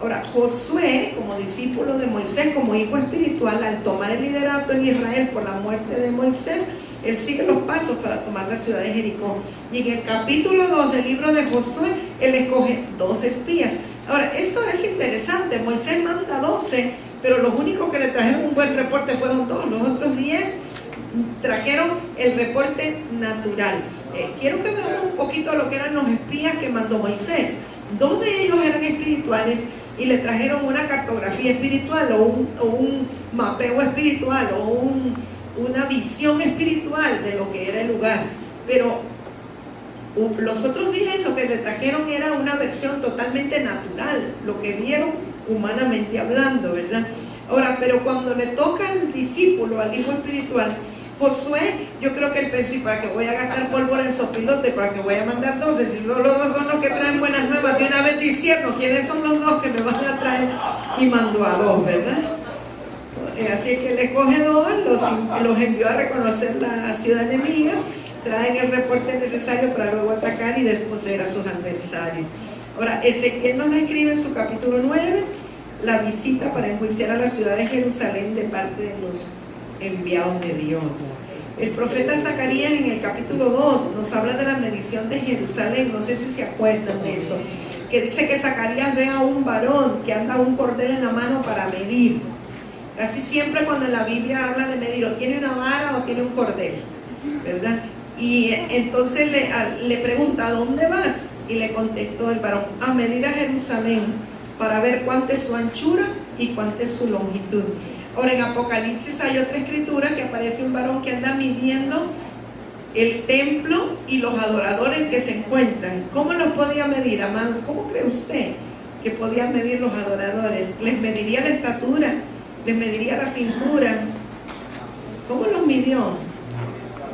Ahora, Josué, como discípulo de Moisés, como hijo espiritual, al tomar el liderato en Israel por la muerte de Moisés, él sigue los pasos para tomar la ciudad de Jericó. Y en el capítulo 2 del libro de Josué, él escoge 2 espías. Ahora, esto es interesante. Moisés manda 12, pero los únicos que le trajeron un buen reporte fueron 2. Los otros 10 trajeron el reporte natural. Quiero que veamos un poquito lo que eran los espías que mandó Moisés. 2 de ellos eran espirituales y le trajeron una cartografía espiritual o un mapeo espiritual o una visión espiritual de lo que era el lugar. Pero los otros 10 lo que le trajeron era una versión totalmente natural, lo que vieron humanamente hablando, ¿verdad? Ahora, pero cuando le toca al discípulo, al hijo espiritual, Josué, yo creo que él pensó, ¿y para qué voy a gastar pólvora en sopilote? ¿Para qué voy a mandar 12? Si solo 2 son los que traen buenas nuevas, de una vez diciendo, ¿quiénes son los 2 que me van a traer? Y mandó a 2, ¿verdad? Así que el escogedor los envió a reconocer la ciudad enemiga, traen el reporte necesario para luego atacar y desposeer a sus adversarios. Ahora, Ezequiel nos describe en su capítulo 9 la visita para enjuiciar a la ciudad de Jerusalén de parte de los enviados de Dios. El profeta Zacarías en el capítulo 2 nos habla de la medición de Jerusalén. No sé si se acuerdan de esto, que dice que Zacarías ve a un varón que anda un cordel en la mano para medir. Casi siempre cuando en la Biblia habla de medir, o tiene una vara o tiene un cordel, ¿verdad? Y entonces le pregunta, ¿a dónde vas? Y le contestó el varón, a medir a Jerusalén, para ver cuánta es su anchura y cuánta es su longitud. Ahora, en Apocalipsis hay otra escritura que aparece un varón que anda midiendo el templo y los adoradores que se encuentran. ¿Cómo los podía medir, amados? ¿Cómo cree usted que podía medir los adoradores? ¿Les mediría la estatura? ¿Les mediría la cintura? ¿Cómo los midió?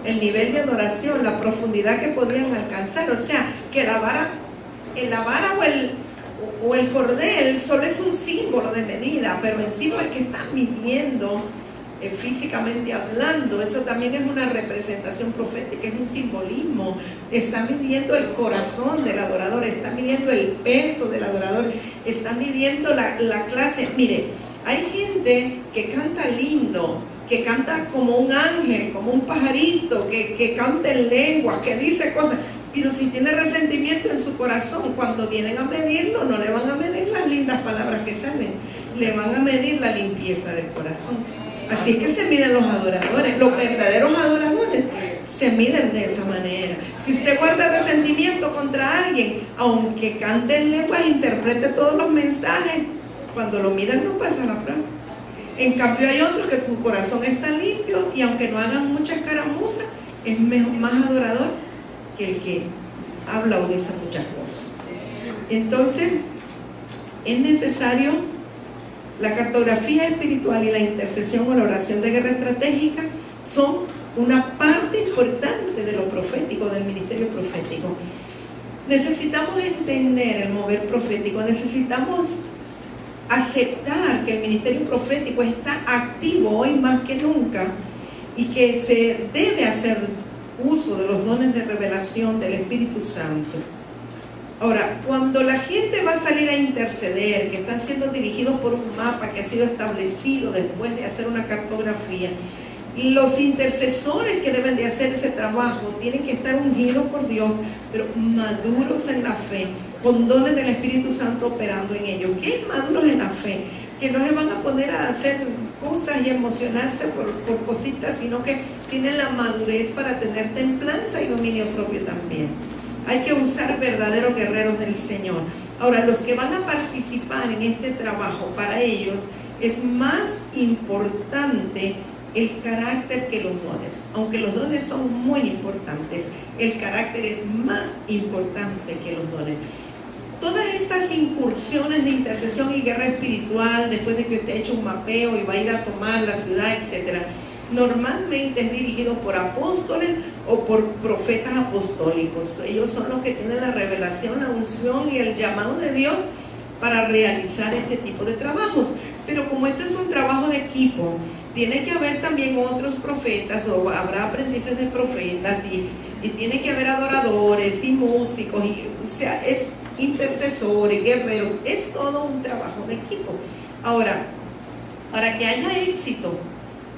El nivel de adoración, la profundidad que podían alcanzar. O sea, que la vara o el cordel solo es un símbolo de medida, pero en sí no es que están midiendo físicamente hablando. Eso también es una representación profética, es un simbolismo. Está midiendo el corazón del adorador, está midiendo el peso del adorador, está midiendo la clase. Mire, hay gente que canta lindo, que canta como un ángel, como un pajarito, que canta en lenguas, que dice cosas, pero si tiene resentimiento en su corazón, cuando vienen a medirlo, no le van a medir las lindas palabras que salen, le van a medir la limpieza del corazón. Así es que se miden los adoradores. Los verdaderos adoradores se miden de esa manera. Si usted guarda resentimiento contra alguien, aunque cante en lenguas, interprete todos los mensajes, cuando lo midan no pasa la prueba. En cambio hay otros que tu corazón está limpio y aunque no hagan muchas caramuzas, es más adorador que el que habla o dice muchas cosas. Entonces, es necesario la cartografía espiritual y la intercesión o la oración de guerra estratégica son una parte importante de lo profético, del ministerio profético. Necesitamos entender el mover profético, necesitamos aceptar que el ministerio profético está activo hoy más que nunca y que se debe hacer uso de los dones de revelación del Espíritu Santo. Ahora, cuando la gente va a salir a interceder, que están siendo dirigidos por un mapa que ha sido establecido después de hacer una cartografía, los intercesores que deben de hacer ese trabajo tienen que estar ungidos por Dios, pero maduros en la fe, con dones del Espíritu Santo operando en ellos. ¿Qué es maduros en la fe? Que no se van a poner a hacer cosas y emocionarse por cositas, sino que tienen la madurez para tener templanza y dominio propio también. Hay que usar verdaderos guerreros del Señor. Ahora, los que van a participar en este trabajo, para ellos es más importante el carácter que los dones. Aunque los dones son muy importantes, el carácter es más importante que los dones. Todas estas incursiones de intercesión y guerra espiritual, después de que usted ha hecho un mapeo y va a ir a tomar la ciudad, etc., normalmente es dirigido por apóstoles o por profetas apostólicos. Ellos son los que tienen la revelación, la unción y el llamado de Dios para realizar este tipo de trabajos. Pero como esto es un trabajo de equipo, tiene que haber también otros profetas, o habrá aprendices de profetas, y tiene que haber adoradores y músicos, o sea, es intercesores, guerreros, es todo un trabajo de equipo. Ahora, para que haya éxito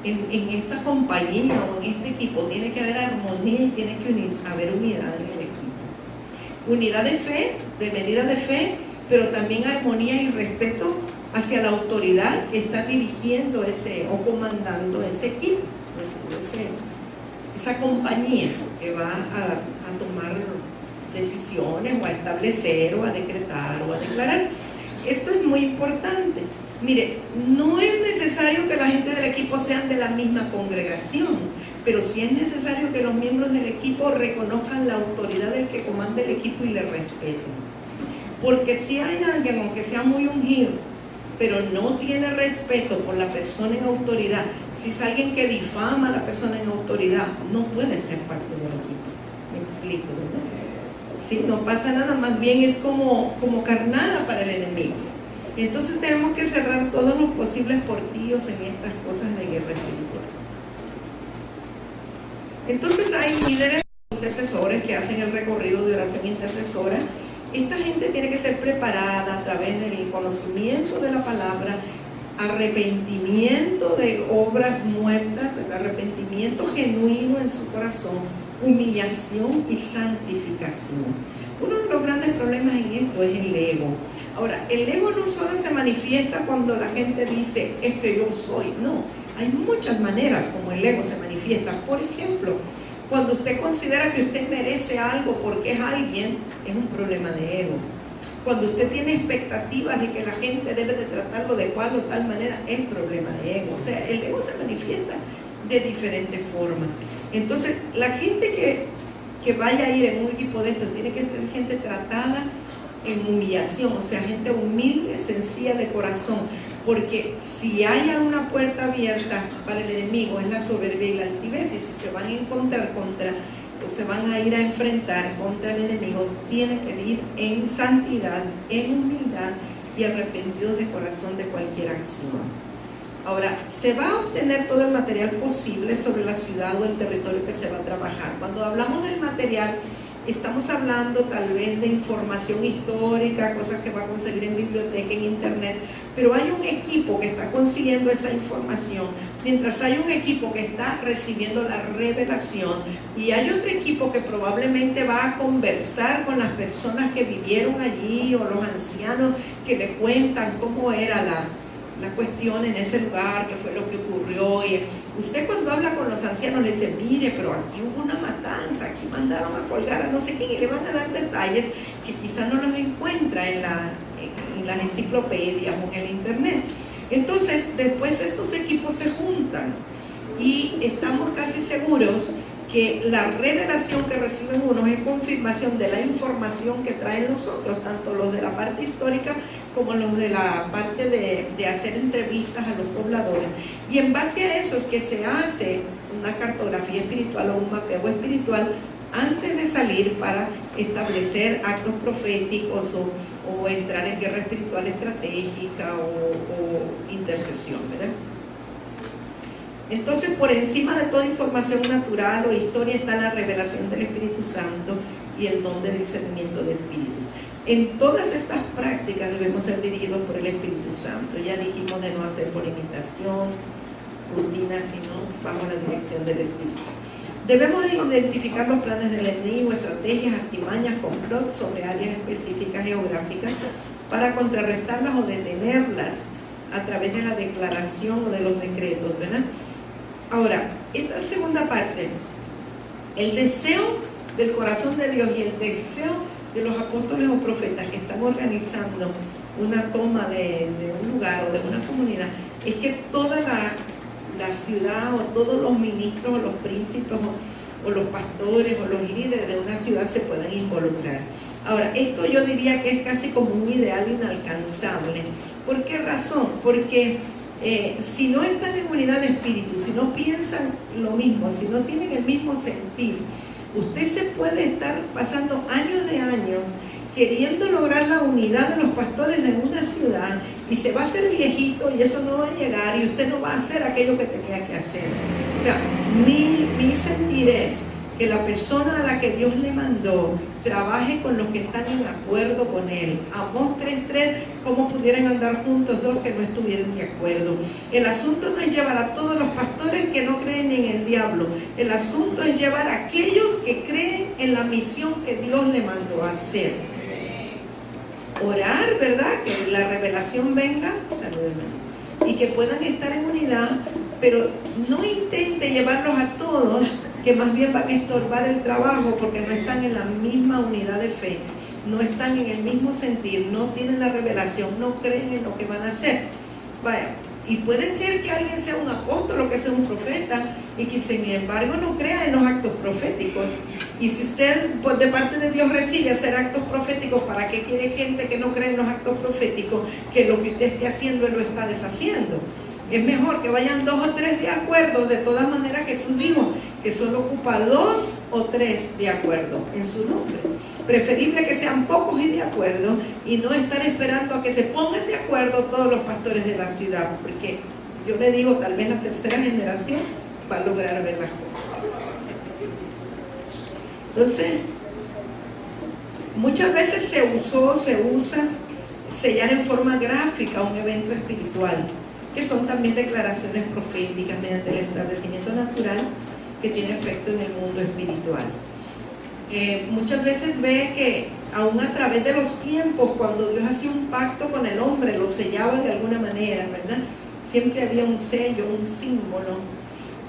en esta compañía o en este equipo, tiene que haber armonía y tiene que haber unidad en el equipo. Unidad de fe, de medida de fe, pero también armonía y respeto hacia la autoridad que está dirigiendo o comandando ese equipo, esa compañía que va a tomar decisiones o a establecer o a decretar o a declarar. Esto es muy importante. Mire, no es necesario que la gente del equipo sean de la misma congregación, pero sí es necesario que los miembros del equipo reconozcan la autoridad del que comanda el equipo y le respeten. Porque si hay alguien, aunque sea muy ungido, pero no tiene respeto por la persona en autoridad, si es alguien que difama a la persona en autoridad, no puede ser parte del equipo. ¿Me explico, verdad? Sí, no pasa nada, más bien es como carnada para el enemigo. Entonces tenemos que cerrar todos los posibles portillos en estas cosas de guerra espiritual. Entonces hay líderes intercesores que hacen el recorrido de oración intercesora. Esta gente tiene que ser preparada a través del conocimiento de la palabra, arrepentimiento de obras muertas, el arrepentimiento genuino en su corazón, humillación y santificación. Uno de los grandes problemas en esto es el ego. Ahora, el ego no solo se manifiesta cuando la gente dice, es que yo soy. No, hay muchas maneras como el ego se manifiesta. Por ejemplo, cuando usted considera que usted merece algo porque es alguien, es un problema de ego. Cuando usted tiene expectativas de que la gente debe de tratarlo de cual o tal manera, es problema de ego. O sea, el ego se manifiesta de diferentes formas. Entonces, la gente que vaya a ir en un equipo de estos tiene que ser gente tratada en humillación, o sea, gente humilde, sencilla de corazón, porque si hay una puerta abierta para el enemigo es la soberbia y la altivez, y si se van a encontrar o se van a ir a enfrentar contra el enemigo, tienen que ir en santidad, en humildad y arrepentidos de corazón de cualquier acción. Ahora, se va a obtener todo el material posible sobre la ciudad o el territorio que se va a trabajar. Cuando hablamos del material, estamos hablando tal vez de información histórica, cosas que va a conseguir en biblioteca, en internet, pero hay un equipo que está consiguiendo esa información, mientras hay un equipo que está recibiendo la revelación, y hay otro equipo que probablemente va a conversar con las personas que vivieron allí o los ancianos que le cuentan cómo era la cuestión en ese lugar, qué fue lo que ocurrió. Y usted cuando habla con los ancianos le dice, mire, pero aquí hubo una matanza, aquí mandaron a colgar a no sé quién, y le van a dar detalles que quizás no los encuentra en las enciclopedias o en el internet. Entonces después estos equipos se juntan y estamos casi seguros que la revelación que reciben unos es confirmación de la información que traen los otros, tanto los de la parte histórica como los de la parte de hacer entrevistas a los pobladores. Y en base a eso es que se hace una cartografía espiritual o un mapeo espiritual antes de salir para establecer actos proféticos o entrar en guerra espiritual estratégica o intercesión, ¿verdad? Entonces, por encima de toda información natural o historia está la revelación del Espíritu Santo y el don de discernimiento de espíritus. En todas estas prácticas debemos ser dirigidos por el Espíritu Santo. Ya dijimos de no hacer por imitación, rutina, sino bajo la dirección del Espíritu. Debemos identificar los planes del enemigo, estrategias, artimañas, complots sobre áreas específicas geográficas para contrarrestarlas o detenerlas a través de la declaración o de los decretos, ¿verdad? Ahora, esta segunda parte, el deseo del corazón de Dios y el deseo de los apóstoles o profetas que están organizando una toma de un lugar o de una comunidad, es que toda la ciudad o todos los ministros o los príncipes o los pastores o los líderes de una ciudad se puedan involucrar. Ahora, esto yo diría que es casi como un ideal inalcanzable. ¿Por qué razón? Porque si no están en unidad de espíritu, si no piensan lo mismo, si no tienen el mismo sentir, usted se puede estar pasando años de años queriendo lograr la unidad de los pastores de una ciudad y se va a hacer viejito y eso no va a llegar y usted no va a hacer aquello que tenía que hacer. O sea, mi sentir es que la persona a la que Dios le mandó trabaje con los que están en acuerdo con él. Amós 3:3, ¿cómo pudieran andar juntos dos que no estuvieran de acuerdo? El asunto no es llevar a todos los pastores que no creen en el diablo. El asunto es llevar a aquellos que creen en la misión que Dios le mandó a hacer. Orar, ¿verdad? Que la revelación venga, salúdenme, y que puedan estar en unidad, pero no intente llevarlos a todos, que más bien van a estorbar el trabajo porque no están en la misma unidad de fe, no están en el mismo sentir, no tienen la revelación, no creen en lo que van a hacer. Vaya, y puede ser que alguien sea un apóstol o que sea un profeta y que sin embargo no crea en los actos proféticos. Y si usted de parte de Dios recibe hacer actos proféticos, ¿para qué quiere gente que no cree en los actos proféticos? Que lo que usted esté haciendo Él lo está deshaciendo. Es mejor que vayan 2 o 3 de acuerdo. De todas maneras, Jesús dijo que solo ocupa 2 o 3 de acuerdo en su nombre. Preferible que sean pocos y de acuerdo, y no estar esperando a que se pongan de acuerdo todos los pastores de la ciudad, porque yo le digo, tal vez la tercera generación va a lograr ver las cosas. Entonces, muchas veces se usa sellar en forma gráfica un evento espiritual, que son también declaraciones proféticas mediante el establecimiento natural que tiene efecto en el mundo espiritual. Muchas veces ve que aún a través de los tiempos, cuando Dios hacía un pacto con el hombre, lo sellaba de alguna manera, ¿verdad? Siempre había un sello, un símbolo,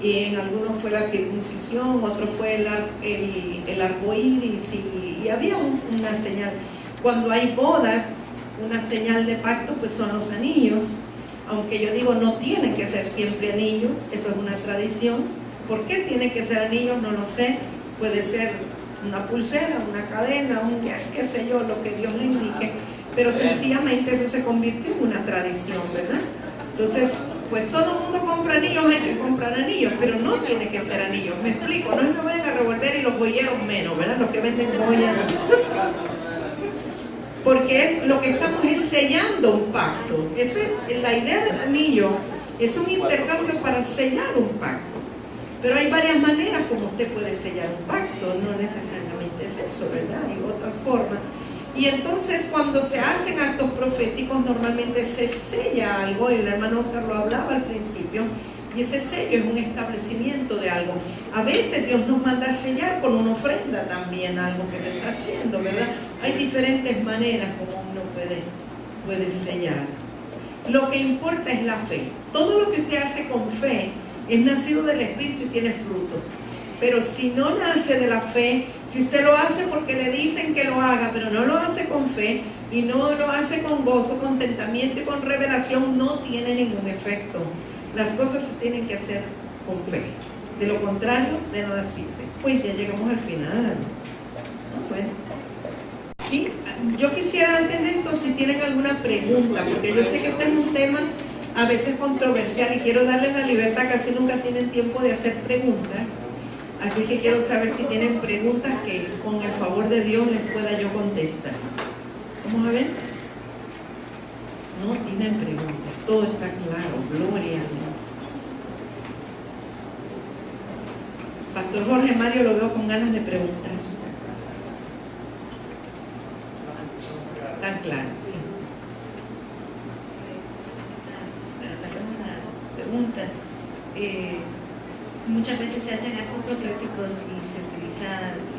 y en algunos fue la circuncisión, otro fue el arco iris, y había una señal. Cuando hay bodas, una señal de pacto pues son los anillos, aunque yo digo no tienen que ser siempre anillos, eso es una tradición. ¿Por qué tienen que ser anillos? No lo sé. Puede ser una pulsera, una cadena, qué sé yo, lo que Dios le indique, pero sencillamente eso se convirtió en una tradición, ¿verdad? Entonces, pues todo el mundo compra anillos, hay que comprar anillos, pero no tiene que ser anillos, me explico, no es que vayan a revolver y los joyeros menos, ¿verdad? Los que venden joyas, porque lo que estamos es sellando un pacto. Eso es la idea del anillo, es un intercambio para sellar un pacto. Pero hay varias maneras como usted puede sellar un pacto, no necesariamente es eso, ¿verdad? Hay otras formas. Y entonces cuando se hacen actos proféticos normalmente se sella algo, y el hermano Oscar lo hablaba al principio, y ese sello es un establecimiento de algo. A veces Dios nos manda a sellar con una ofrenda también algo que se está haciendo, ¿verdad? Hay diferentes maneras como uno puede sellar. Lo que importa es la fe. Todo lo que usted hace con fe es nacido del Espíritu y tiene fruto. Pero si no nace de la fe, si usted lo hace porque le dicen que lo haga, pero no lo hace con fe y no lo hace con gozo, contentamiento y con revelación, no tiene ningún efecto. Las cosas se tienen que hacer con fe. De lo contrario, de nada sirve. Pues ya llegamos al final. Bueno. Y yo quisiera antes de esto, si tienen alguna pregunta, porque yo sé que este es un tema a veces controversial y quiero darles la libertad, casi nunca tienen tiempo de hacer preguntas. Así que quiero saber si tienen preguntas que con el favor de Dios les pueda yo contestar. Vamos a ver. No tienen preguntas, todo está claro, gloria a Dios. Pastor Jorge Mario lo veo con ganas de preguntar. Tan claro, sí. Bueno, tal vez una pregunta. Muchas veces se hacen actos proféticos y se utiliza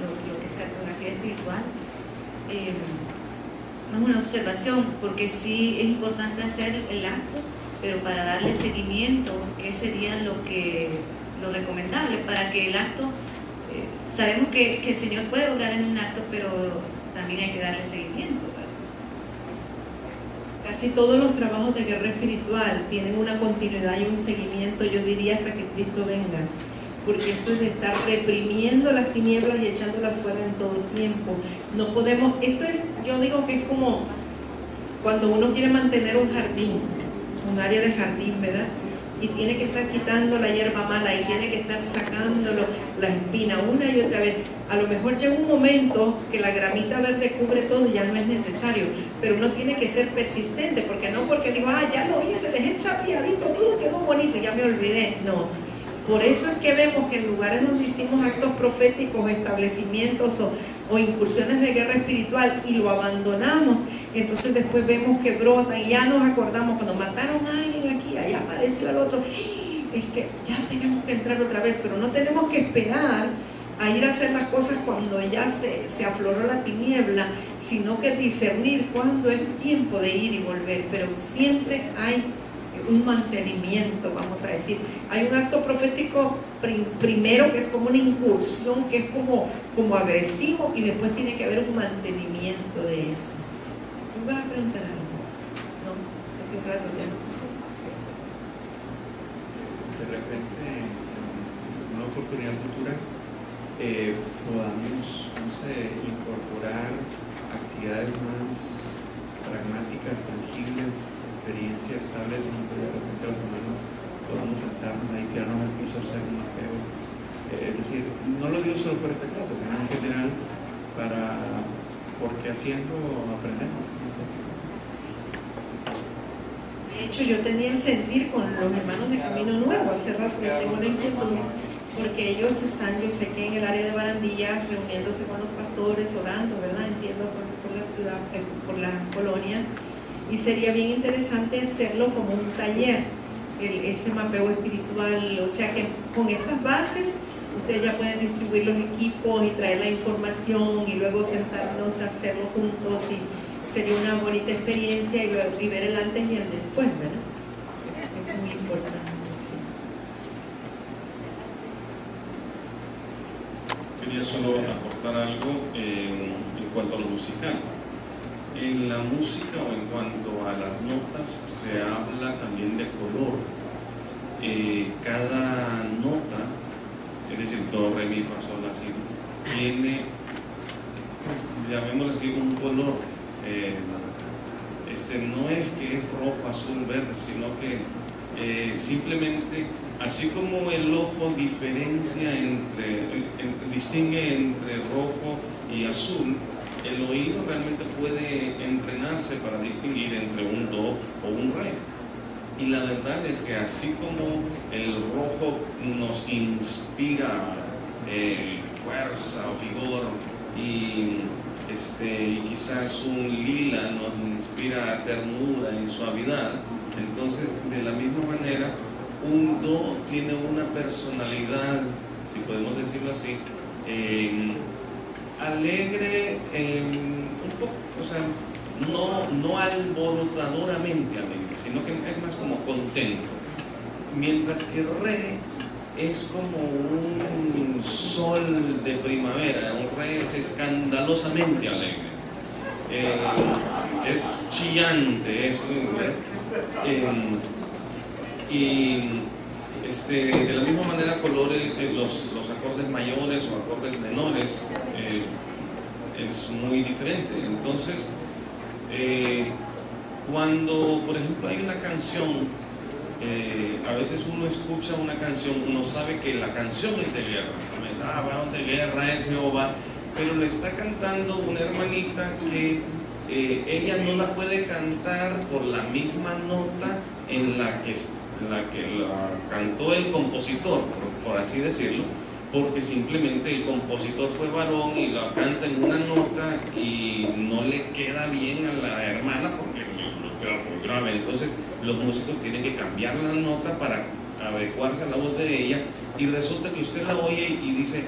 lo que es cartografía espiritual. No es una observación, porque sí es importante hacer el acto, pero para darle seguimiento, ¿qué sería lo recomendable para que el acto, sabemos que el Señor puede obrar en un acto, pero también hay que darle seguimiento, ¿verdad? Casi todos los trabajos de guerra espiritual tienen una continuidad y un seguimiento, yo diría, hasta que Cristo venga, porque esto es de estar reprimiendo las tinieblas y echándolas fuera en todo tiempo. No podemos, esto es, yo digo que es como cuando uno quiere mantener un jardín, un área de jardín, ¿verdad? Y tiene que estar quitando la hierba mala y tiene que estar sacándolo, la espina, una y otra vez. A lo mejor llega un momento que la gramita verde cubre todo y ya no es necesario, pero uno tiene que ser persistente, porque no porque digo, ya lo hice, dejé chapeadito, todo quedó bonito, ya me olvidé. No, por eso es que vemos que en lugares donde hicimos actos proféticos, establecimientos o incursiones de guerra espiritual y lo abandonamos, entonces después vemos que brotan y ya nos acordamos cuando mataron a alguien aquí, allá apareció el otro, es que ya tenemos que entrar otra vez, pero no tenemos que esperar a ir a hacer las cosas cuando ya se afloró la tiniebla, sino que discernir cuándo es tiempo de ir y volver, pero siempre hay un mantenimiento, vamos a decir. Hay un acto profético primero que es como una incursión, que es como agresivo, y después tiene que haber un mantenimiento de eso. ¿Me vas a preguntar algo? No, hace un rato ya. De repente, en una oportunidad futura, podamos, no sé, incorporar actividades más pragmáticas, tangibles, experiencias, tablets, donde de repente los hermanos podamos sentarnos ahí, tirarnos al piso, hacer un mapeo Es decir, no lo digo solo por esta clase, sino en general, porque haciendo aprendemos. De hecho, yo tenía el sentir con los hermanos de Camino Nuevo, hace rato que tengo la inquietud, porque ellos están, yo sé que en el área de Barandilla, reuniéndose con los pastores, orando, ¿verdad? Entiendo, por la ciudad, por la colonia, y sería bien interesante hacerlo como un taller, ese mapeo espiritual, o sea que con estas bases ustedes ya pueden distribuir los equipos y traer la información y luego sentarnos a hacerlo juntos, y sería una bonita experiencia y ver el antes y el después, ¿verdad? Es muy importante. Sí. Quería solo aportar algo en cuanto a lo musical. En la música o en cuanto a las notas se habla también de color. Cada nota, es decir, do, re, mi, fa, sol, la, si, tiene, pues, llamémoslo así, un color. No es que es rojo, azul, verde, sino que simplemente, así como el ojo diferencia distingue entre rojo y azul, el oído realmente puede entrenarse para distinguir entre un do o un re. Y la verdad es que así como el rojo nos inspira fuerza o vigor y quizás un lila nos inspira ternura y suavidad, entonces de la misma manera un do tiene una personalidad, si podemos decirlo así, alegre, un poco, o sea, no alborotadoramente alegre, sino que es más como contento, mientras que re es como un sol de primavera. Un re es escandalosamente alegre, es chillante, de la misma manera colores, los acordes mayores o acordes menores es muy diferente. Entonces cuando por ejemplo hay una canción, a veces uno escucha una canción, uno sabe que la canción es de guerra, varón de guerra es Jehová, pero le está cantando una hermanita que ella no la puede cantar por la misma nota en la que la cantó el compositor, por así decirlo, porque simplemente el compositor fue varón y la canta en una nota y no le queda bien a la hermana porque lo queda muy grave. Entonces los músicos tienen que cambiar la nota para adecuarse a la voz de ella, y resulta que usted la oye y dice,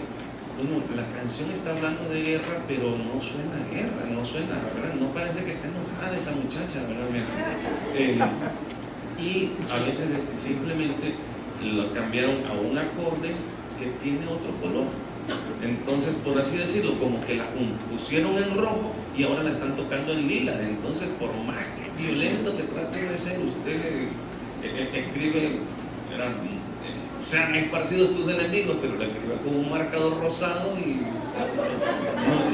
bueno, la canción está hablando de guerra, pero no suena a guerra, no suena, ¿verdad? No parece que esté enojada esa muchacha, ¿verdad? Y a veces simplemente lo cambiaron a un acorde que tiene otro color. Entonces, por así decirlo, como que la pusieron en rojo y ahora la están tocando en lila. Entonces, por más violento que trate de ser, usted escribe, sean esparcidos tus enemigos, pero la escribe con un marcador rosado y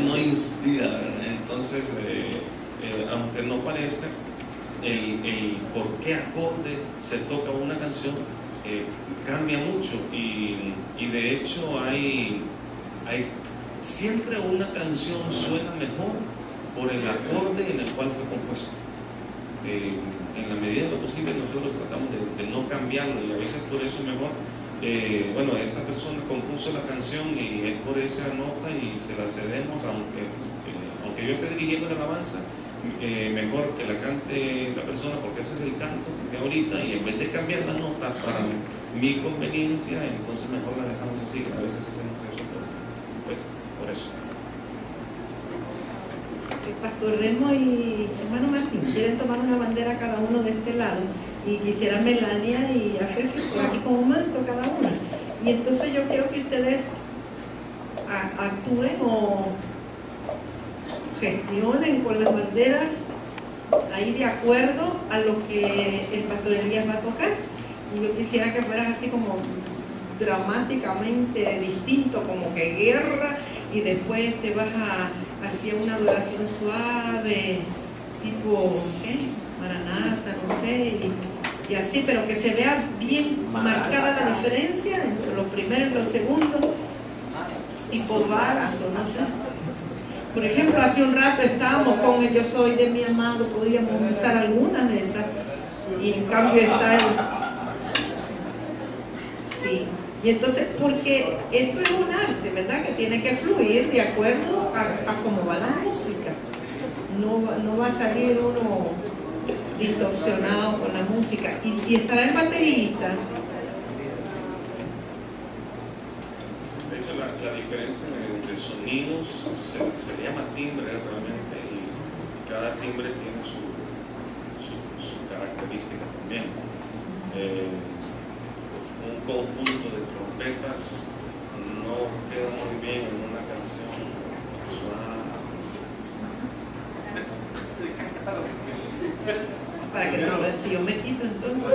no inspira, ¿verdad? Entonces, aunque no parezca, el por qué acorde se toca una canción cambia mucho, y de hecho hay siempre una canción suena mejor por el acorde en el cual fue compuesto. En la medida de lo posible nosotros tratamos de no cambiarlo, y a veces por eso mejor, bueno, esta persona compuso la canción y es por esa nota y se la cedemos, aunque yo esté dirigiendo la alabanza, mejor que la cante la persona, porque ese es el canto de ahorita, y en vez de cambiar la nota para mi conveniencia, entonces mejor la dejamos así. A veces hacemos eso por eso. Pastor Remo y hermano Martín quieren tomar una bandera cada uno de este lado, y quisiera Melania y a Fefi por aquí con un manto cada una, y entonces yo quiero que ustedes actúen o gestionen con las banderas ahí de acuerdo a lo que el pastor Elías va a tocar. Y yo quisiera que fueras así como dramáticamente distinto, como que guerra, y después te vas hacia una adoración suave, tipo Maranata, no sé, y así, pero que se vea bien marcada la diferencia entre lo primero y lo segundo, tipo valso, no sé. Por ejemplo, hace un rato estábamos con el Yo Soy de mi amado, podíamos usar algunas de esas, y en cambio está el... Sí. Y entonces, porque esto es un arte, ¿verdad? Que tiene que fluir de acuerdo a cómo va la música. No va a salir uno distorsionado con la música. Y estará el baterista. De hecho, la diferencia de sonidos se llama timbre realmente, y cada timbre tiene su característica también. Un conjunto de trompetas no queda muy bien en una canción suave. Para que se pueda, si yo me quito entonces.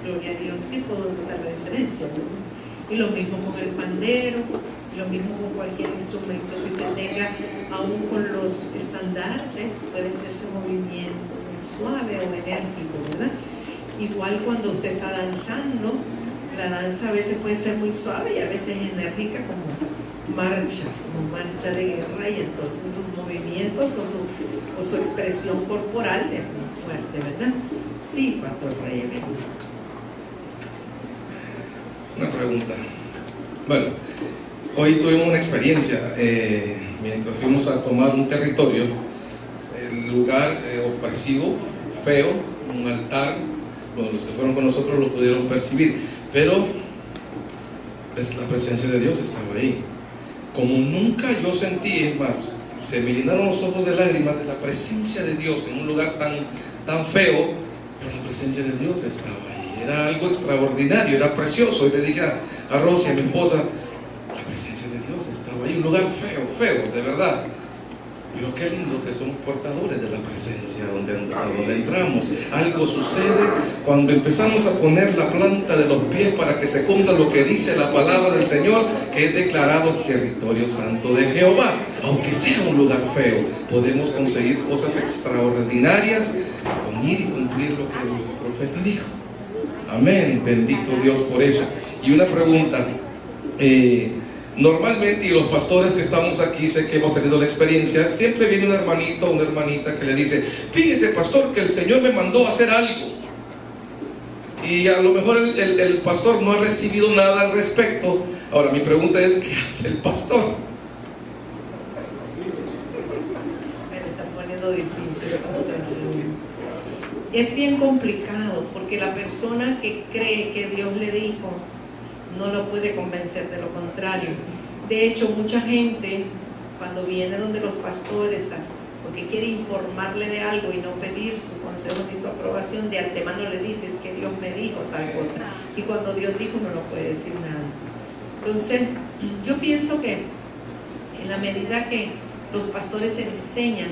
Gloria a Dios, sí puedo notar la diferencia, ¿no? Y lo mismo con el pandero, y lo mismo con cualquier instrumento que usted tenga, aún con los estandartes, puede hacerse movimiento muy suave o enérgico, ¿verdad? Igual cuando usted está danzando, la danza a veces puede ser muy suave y a veces enérgica como marcha de guerra, y entonces sus movimientos o su expresión corporal es muy fuerte, ¿verdad? Sí, Pastor Reyes. Una pregunta. Bueno, hoy tuvimos una experiencia mientras fuimos a tomar un territorio, el lugar opresivo, feo, un altar. Bueno, los que fueron con nosotros lo pudieron percibir, pero la presencia de Dios estaba ahí. Como nunca yo sentí, es más, se me llenaron los ojos de lágrimas de la presencia de Dios en un lugar tan feo, pero la presencia de Dios estaba ahí. Era algo extraordinario, era precioso. Y le dije a Rosy, a mi esposa, la presencia de Dios estaba ahí. Un lugar feo, de verdad. Pero qué lindo que somos portadores de la presencia donde entramos. Algo sucede cuando empezamos a poner la planta de los pies para que se cumpla lo que dice la palabra del Señor, que es declarado territorio santo de Jehová. Aunque sea un lugar feo, podemos conseguir cosas extraordinarias con ir y cumplir lo que el profeta dijo. Amén, bendito Dios por eso. Y una pregunta, Normalmente, y los pastores que estamos aquí, sé que hemos tenido la experiencia, siempre viene un hermanito o una hermanita que le dice: fíjese, pastor, que el Señor me mandó a hacer algo. Y a lo mejor el pastor no ha recibido nada al respecto. Ahora, mi pregunta es: ¿qué hace el pastor? Me lo está poniendo difícil. Es bien complicado, porque la persona que cree que Dios le dijo no lo puede convencer de lo contrario. De hecho, mucha gente, cuando viene donde los pastores, porque quiere informarle de algo y no pedir su consejo ni su aprobación, de antemano le dices que Dios me dijo tal cosa, y cuando Dios dijo no puede decir nada. Entonces, yo pienso que en la medida que los pastores enseñan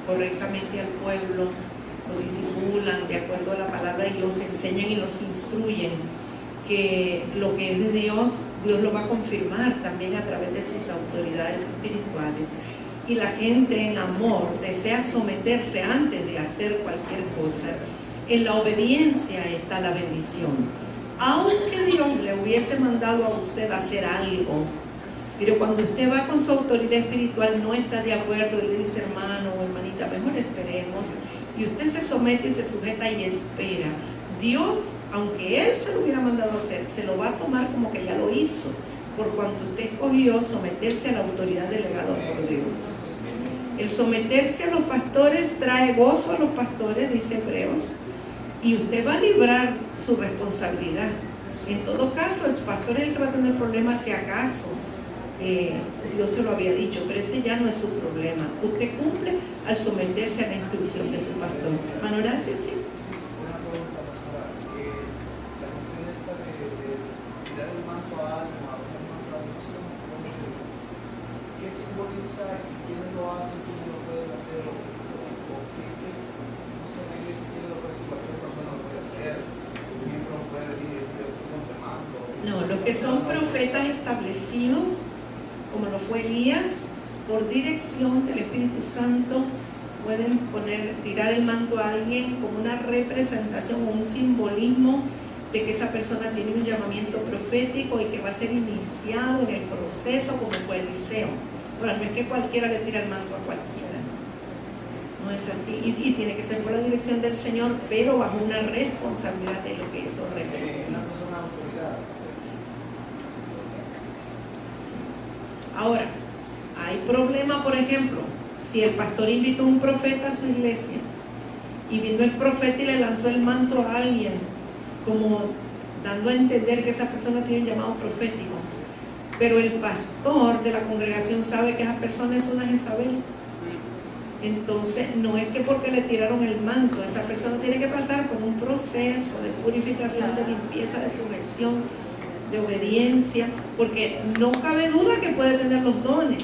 correctamente al pueblo, lo disipulan de acuerdo a la palabra y los enseñan y los instruyen que lo que es de Dios, Dios lo va a confirmar también a través de sus autoridades espirituales, y la gente en amor desea someterse antes de hacer cualquier cosa. En la obediencia está la bendición. Aunque Dios le hubiese mandado a usted hacer algo, pero cuando usted va con su autoridad espiritual, no está de acuerdo y le dice: hermano o hermanita, mejor esperemos, y usted se somete y se sujeta y espera, Dios, aunque Él se lo hubiera mandado a hacer, se lo va a tomar como que ya lo hizo, por cuanto usted escogió someterse a la autoridad delegada por Dios. El someterse a los pastores trae gozo a los pastores, dice Hebreos, y usted va a librar su responsabilidad. En todo caso, el pastor es el que va a tener problemas si acaso Dios se lo había dicho, pero ese ya no es su problema. Usted cumple al someterse a la instrucción de su pastor. Hermano Horacio, sí. No, los que son profetas establecidos, como lo fue Elías, por dirección del Espíritu Santo, pueden tirar el manto a alguien como una representación o un simbolismo de que esa persona tiene un llamamiento profético y que va a ser iniciado en el proceso, como fue Eliseo. Ahora, no es que cualquiera le tira el manto a cualquiera, no es así, y tiene que ser por la dirección del Señor, pero bajo una responsabilidad de lo que eso representa. Ahora, hay problema, por ejemplo, si el pastor invitó a un profeta a su iglesia y vino el profeta y le lanzó el manto a alguien, como dando a entender que esa persona tiene un llamado profético, pero el pastor de la congregación sabe que esa persona es una Jezabel. Entonces, no es que porque le tiraron el manto, esa persona tiene que pasar por un proceso de purificación, de limpieza, de sujeción, de obediencia, porque no cabe duda que puede tener los dones.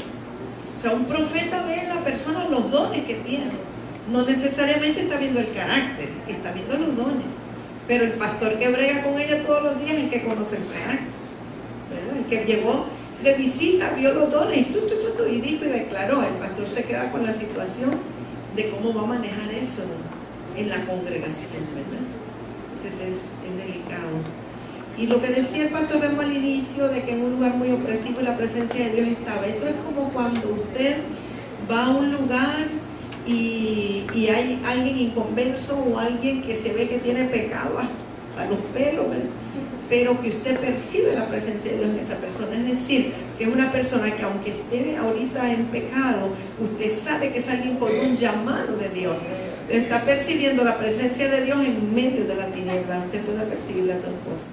O sea, un profeta ve en la persona los dones que tiene, no necesariamente está viendo el carácter, está viendo los dones. Pero el pastor que brega con ella todos los días es el que conoce el carácter, ¿verdad? El que llegó de visita, vio los dones y dijo y declaró. El pastor se queda con la situación de cómo va a manejar eso en la congregación, ¿verdad? Entonces es delicado. Y lo que decía el pastor Remo al inicio, de que en un lugar muy opresivo la presencia de Dios estaba, eso es como cuando usted va a un lugar y hay alguien inconverso o alguien que se ve que tiene pecado hasta los pelos, ¿verdad? Pero que usted percibe la presencia de Dios en esa persona. Es decir, que es una persona que aunque esté ahorita en pecado, usted sabe que es alguien con un llamado de Dios. Está percibiendo la presencia de Dios en medio de la tiniebla. Usted puede percibir las dos cosas.